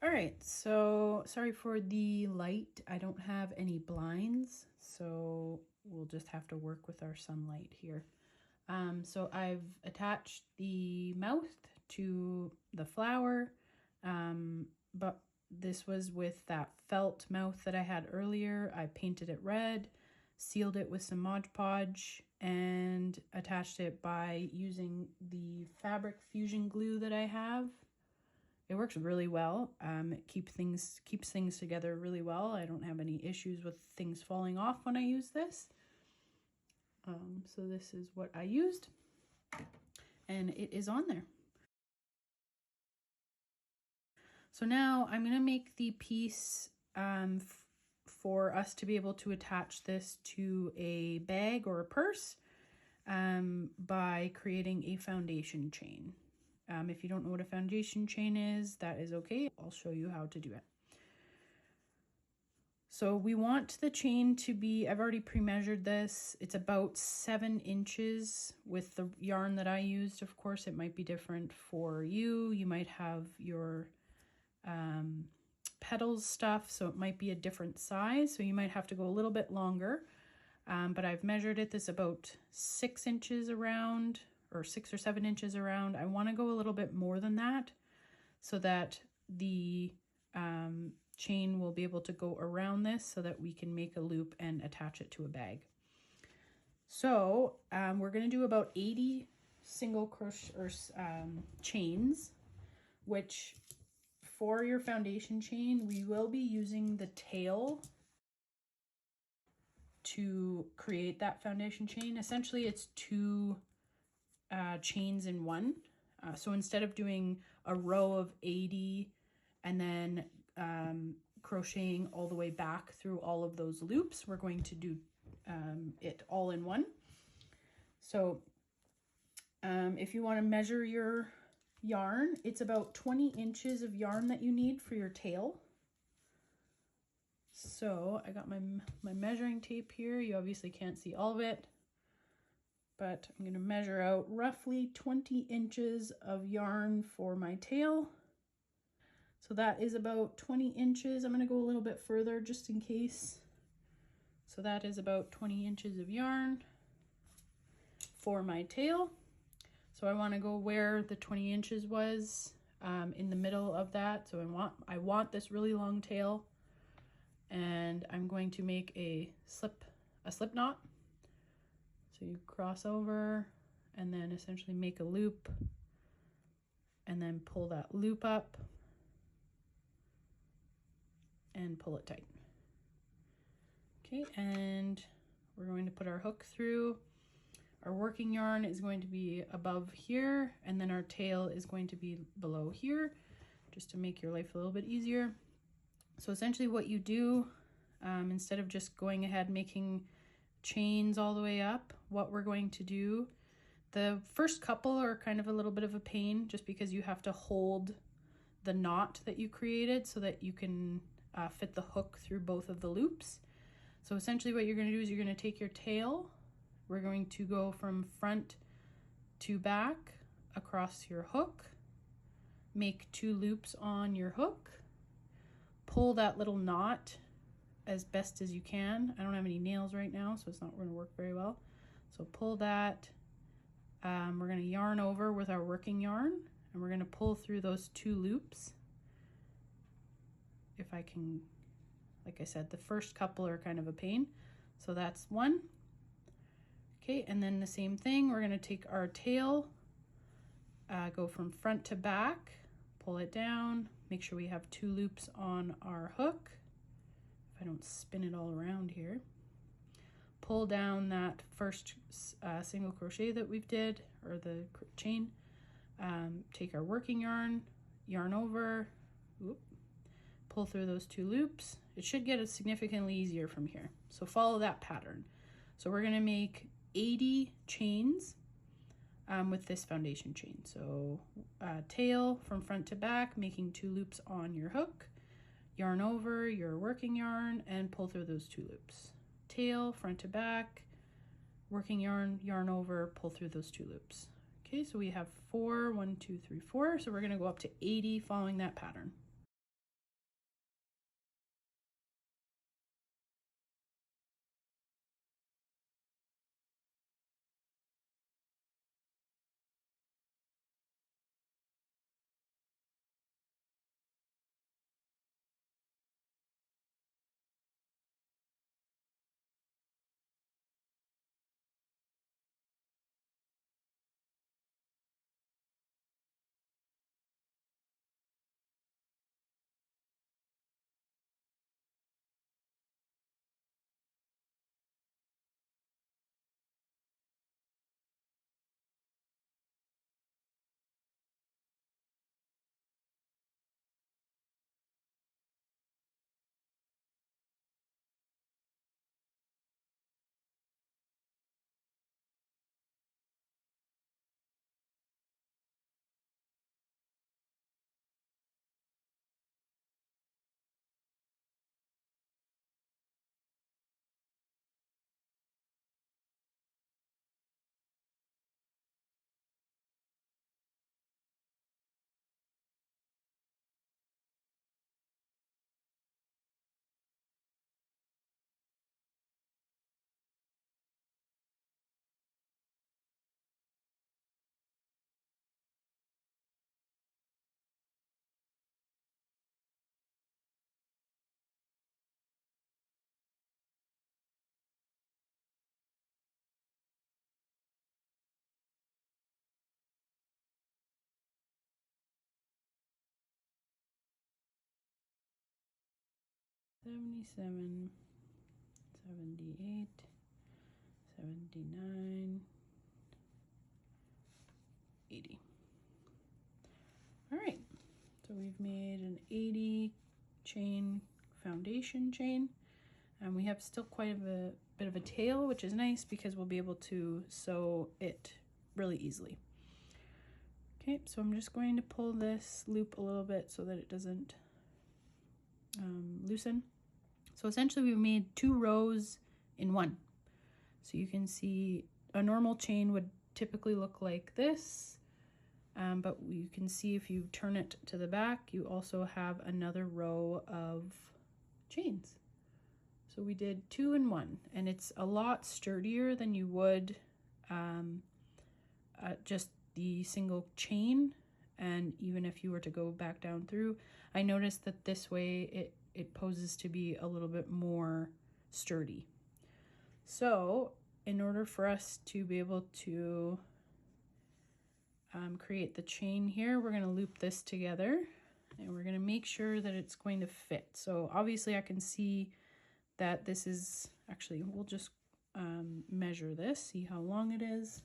All right, so sorry for the light. I don't have any blinds, so we'll just have to work with our sunlight here. So I've attached the mouth to the flower, but this was with that felt mouth that I had earlier. I painted it red, sealed it with some Mod Podge, and attached it by using the fabric fusion glue that I have. It works really well. It keeps things together really well. I don't have any issues with things falling off when I use this. So this is what I used, and it is on there. So now I'm going to make the piece for us to be able to attach this to a bag or a purse by creating a foundation chain. If you don't know what a foundation chain is, that is okay. I'll show you how to do it. So we want the chain to be, I've already pre-measured this. It's about 7 inches with the yarn that I used. Of course, it might be different for you. You might have your Petals stuff, so it might be a different size. So you might have to go a little bit longer. But I've measured it. This is about 6 inches around, or 6 or 7 inches around. I want to go a little bit more than that so that the chain will be able to go around this so that we can make a loop and attach it to a bag. So we're going to do about 80 single crochet or chains, which for your foundation chain, we will be using the tail to create that foundation chain. Essentially, it's 2 chains in one. So instead of doing a row of 80 and then crocheting all the way back through all of those loops, we're going to do it all in one. So if you want to measure your yarn, it's about 20 inches of yarn that you need for your tail. So I got my measuring tape here. You obviously can't see all of it, but I'm going to measure out roughly 20 inches of yarn for my tail. So that is about 20 inches. I'm going to go a little bit further just in case. So that is about 20 inches of yarn for my tail. So I want to go where the 20 inches was, in the middle of that. So I want this really long tail, and I'm going to make a slip knot. So you cross over and then essentially make a loop and then pull that loop up and pull it tight. Okay, and we're going to put our hook through. Our working yarn is going to be above here, and then our tail is going to be below here, just to make your life a little bit easier. So essentially what you do, instead of just going ahead making chains all the way up, what we're going to do, the first couple are kind of a little bit of a pain just because you have to hold the knot that you created so that you can fit the hook through both of the loops. So essentially what you're going to do is you're going to take your tail, we're going to go from front to back across your hook, make 2 loops on your hook, pull that little knot as best as you can. I don't have any nails right now, so it's not going to work very well. So pull that. We're going to yarn over with our working yarn, and we're going to pull through those 2 loops. If I can, like I said, the first couple are kind of a pain. So that's 1. Okay, and then the same thing, we're going to take our tail, go from front to back, pull it down, make sure we have 2 loops on our hook. If I don't spin it all around here. Pull down that first single crochet that we've did, or the chain. Take our working yarn, yarn over, pull through those 2 loops. It should get significantly easier from here. So follow that pattern. So we're going to make 80 chains with this foundation chain. So tail from front to back, making 2 loops on your hook, yarn over your working yarn, and pull through those 2 loops. Tail, front to back, working yarn, yarn over, pull through those 2 loops. Okay, so we have 4, 1, 2, 3, 4. So we're going to go up to 80 following that pattern. $77, $78, $79, $80. All right, so we've made an 80 chain foundation chain, and we have still quite a bit of a tail, which is nice because we'll be able to sew it really easily. Okay, so I'm just going to pull this loop a little bit so that it doesn't loosen. So essentially we've made 2 rows in one. So you can see a normal chain would typically look like this, but you can see if you turn it to the back, you also have another row of chains. So we did 2 in 1, and it's a lot sturdier than you would just the single chain. And even if you were to go back down through, I noticed that this way it poses to be a little bit more sturdy. So in order for us to be able to create the chain here, we're going to loop this together, and we're going to make sure that it's going to fit. So obviously I can see that this is, actually we'll just measure this, see how long it is.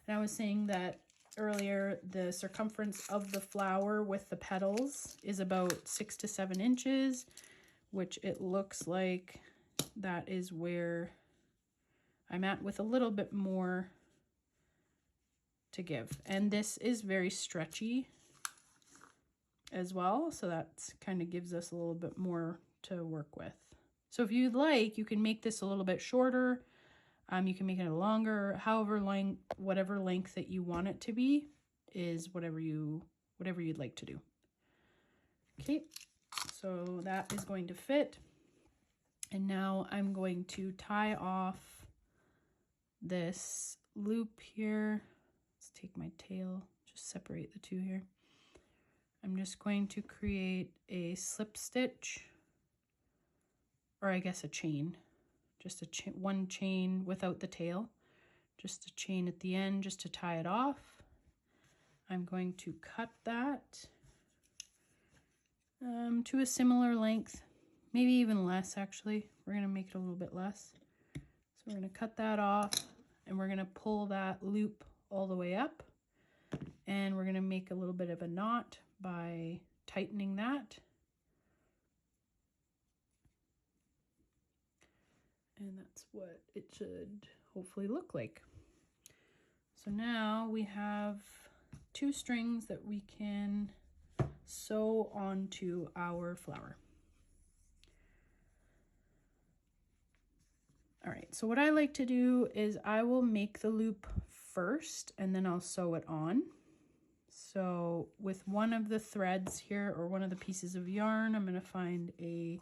And I was saying that earlier, the circumference of the flower with the petals is about 6 to 7 inches, which it looks like that is where I'm at, with a little bit more to give. And this is very stretchy as well, so that kind of gives us a little bit more to work with. So if you'd like, you can make this a little bit shorter. You can make it longer, whatever length that you want it to be is whatever you'd like to do. Okay, so that is going to fit. And now I'm going to tie off this loop here. Let's take my tail, just separate the 2 here. I'm just going to create a slip stitch, or I guess a chain. Just one chain without the tail, just a chain at the end just to tie it off. I'm going to cut that to a similar length, maybe even less actually. We're going to make it a little bit less. So we're going to cut that off and we're going to pull that loop all the way up, and we're going to make a little bit of a knot by tightening that. And that's what it should hopefully look like. So now we have 2 strings that we can sew onto our flower. All right, so what I like to do is I will make the loop first and then I'll sew it on. So with one of the threads here, or one of the pieces of yarn, I'm going to find a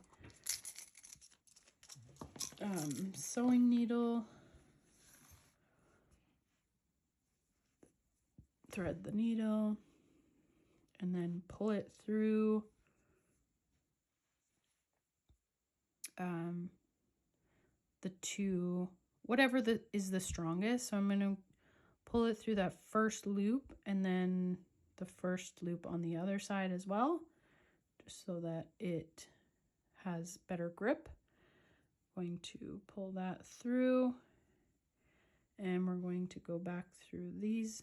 sewing needle, thread the needle, and then pull it through the 2, whatever is the strongest. So I'm going to pull it through that first loop and then the first loop on the other side as well, just so that it has better grip. Going to pull that through, and we're going to go back through these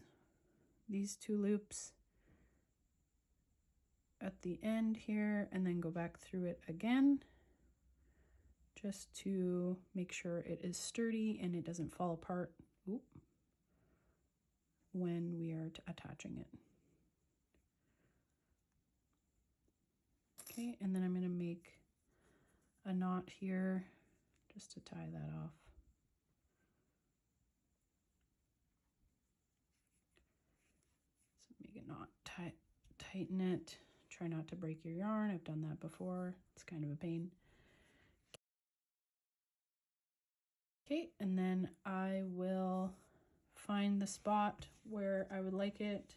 2 loops at the end here, and then go back through it again, just to make sure it is sturdy and it doesn't fall apart when we are attaching it. Okay, and then I'm going to make a knot here just to tie that off. So make a knot, tighten it, try not to break your yarn. I've done that before, it's kind of a pain. Okay, and then I will find the spot where I would like it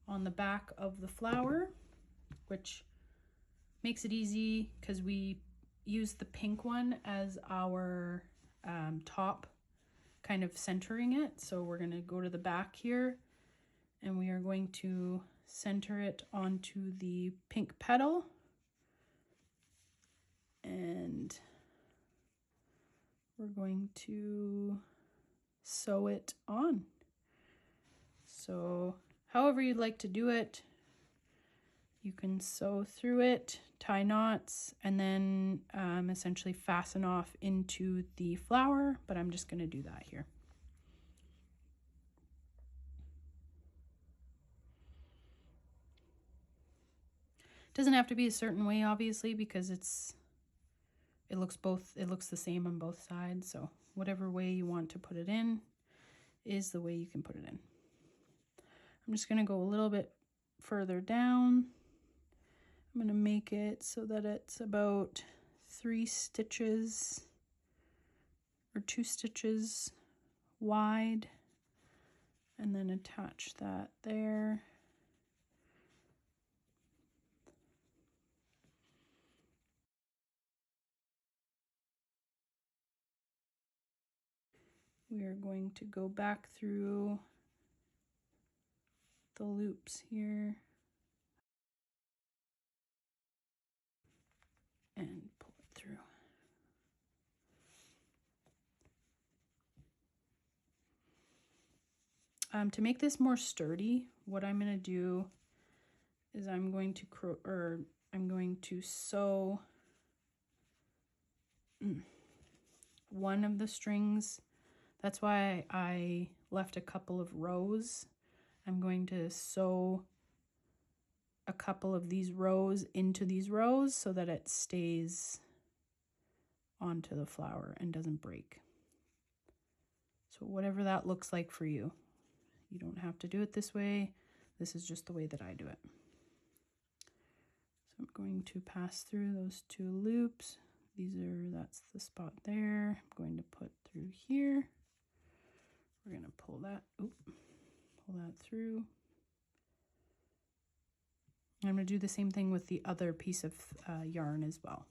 on the back of the flower, which makes it easy because we use the pink one as our top, kind of centering it. So we're going to go to the back here and we are going to center it onto the pink petal, and we're going to sew it on. So however you'd like to do it, you can sew through it, tie knots, and then essentially fasten off into the flower, but I'm just going to do that here. It doesn't have to be a certain way, obviously, because it looks the same on both sides, so whatever way you want to put it in is the way you can put it in. I'm just going to go a little bit further down. I'm going to make it so that it's about 3 stitches or 2 stitches wide, and then attach that there. We are going to go back through the loops here and pull it through. To make this more sturdy, what I'm going to do is I'm going to sew one of the strings. That's why I left a couple of rows. I'm going to sew a couple of these rows into these rows so that it stays onto the flower and doesn't break. So whatever that looks like for you. You don't have to do it this way. This is just the way that I do it. So I'm going to pass through those 2 loops. That's the spot there. I'm going to put through here. We're going to pull that through. I'm going to do the same thing with the other piece of yarn as well.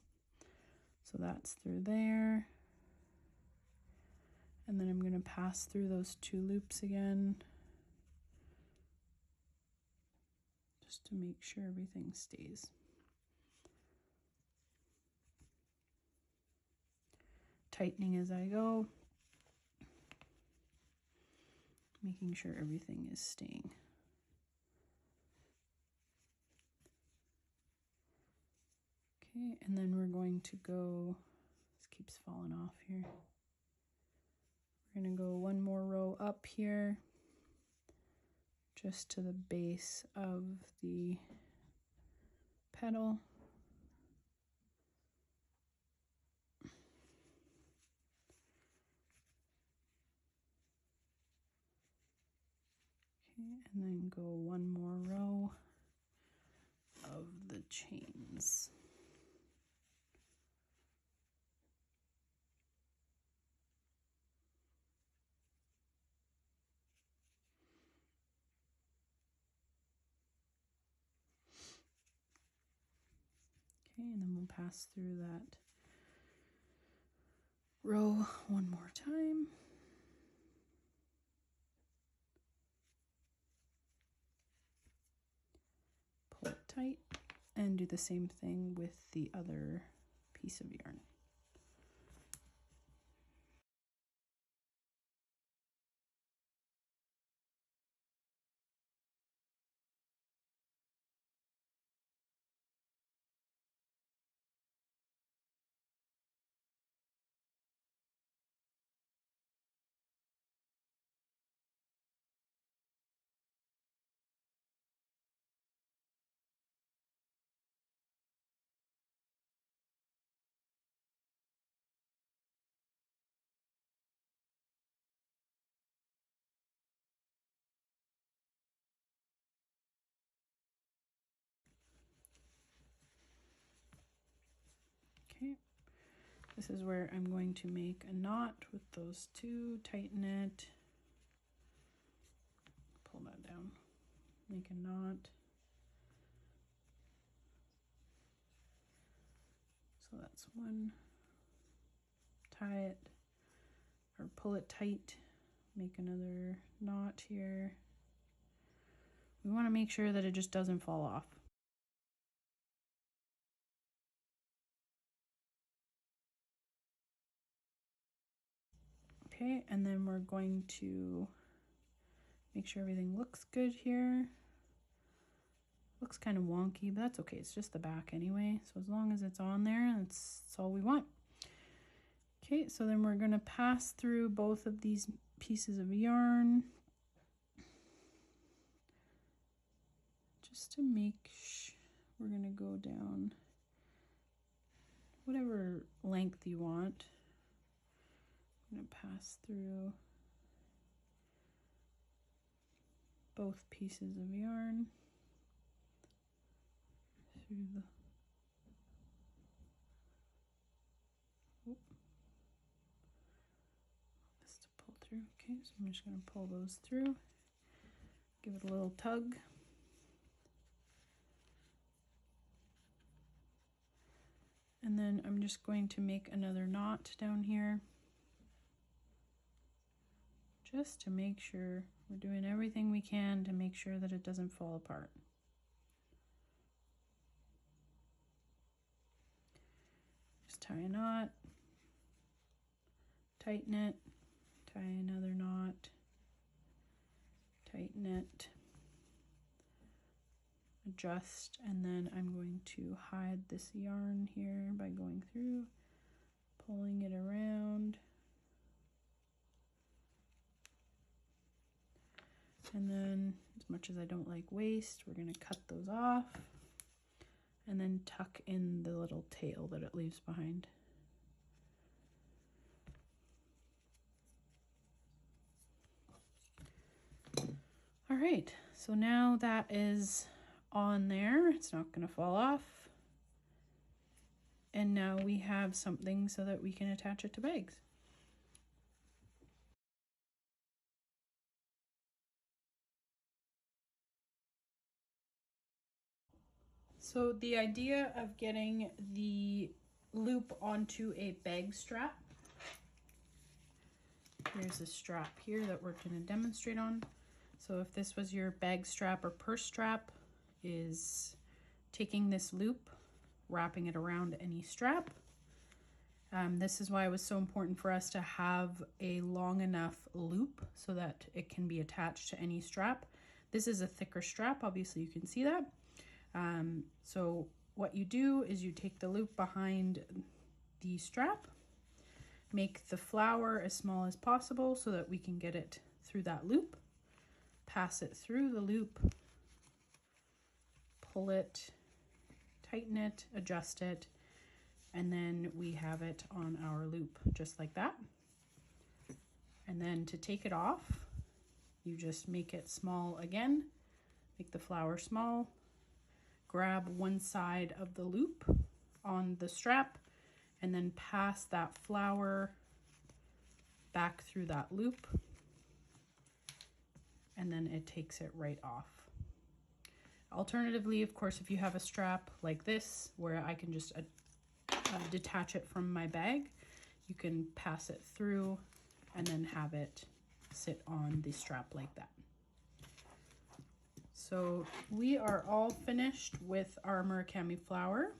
So that's through there. And then I'm going to pass through those 2 loops again. just to make sure everything stays. Tightening as I go, making sure everything is staying. Okay, and then we're going to go, this keeps falling off here. We're going to go one more row up here, just to the base of the petal. Okay, and then go one more row of the chains. Okay, and then we'll pass through that row one more time. Pull it tight and do the same thing with the other piece of yarn. Okay, this is where I'm going to make a knot with those two, tighten it, pull that down, make a knot. So that's one, tie it, or pull it tight, make another knot here. We want to make sure that it just doesn't fall off. Okay, and then we're going to make sure everything looks good here. Looks kind of wonky, but that's okay. It's just the back anyway. So as long as it's on there, that's all we want. Okay, so then we're going to pass through both of these pieces of yarn just to make sure. We're going to go down whatever length you want. I'm going to pass through both pieces of yarn through the this to pull through. Okay, so I'm just going to pull those through, give it a little tug. And then I'm just going to make another knot down here, just to make sure we're doing everything we can to make sure that it doesn't fall apart. Just tie a knot, tighten it, tie another knot, tighten it, adjust, and then I'm going to hide this yarn here by going through, pulling it around, and then as much as I don't like waste, we're going to cut those off and then tuck in the little tail that it leaves behind. All right, so now that is on there, it's not going to fall off. And now we have something so that we can attach it to bags. So the idea of getting the loop onto a bag strap, here's a strap here that we're going to demonstrate on. So if this was your bag strap or purse strap, is taking this loop, wrapping it around any strap. This is why it was so important for us to have a long enough loop so that it can be attached to any strap. This is a thicker strap, obviously you can see that. So what you do is you take the loop behind the strap, make the flower as small as possible so that we can get it through that loop, pass it through the loop, pull it, tighten it, adjust it, and then we have it on our loop just like that. And then to take it off, you just make it small again, make the flower small, grab one side of the loop on the strap, and then pass that flower back through that loop, and then it takes it right off. Alternatively, of course, if you have a strap like this where I can just detach it from my bag, you can pass it through and then have it sit on the strap like that. So we are all finished with our Murakami flower.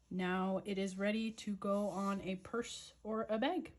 Now it is ready to go on a purse or a bag.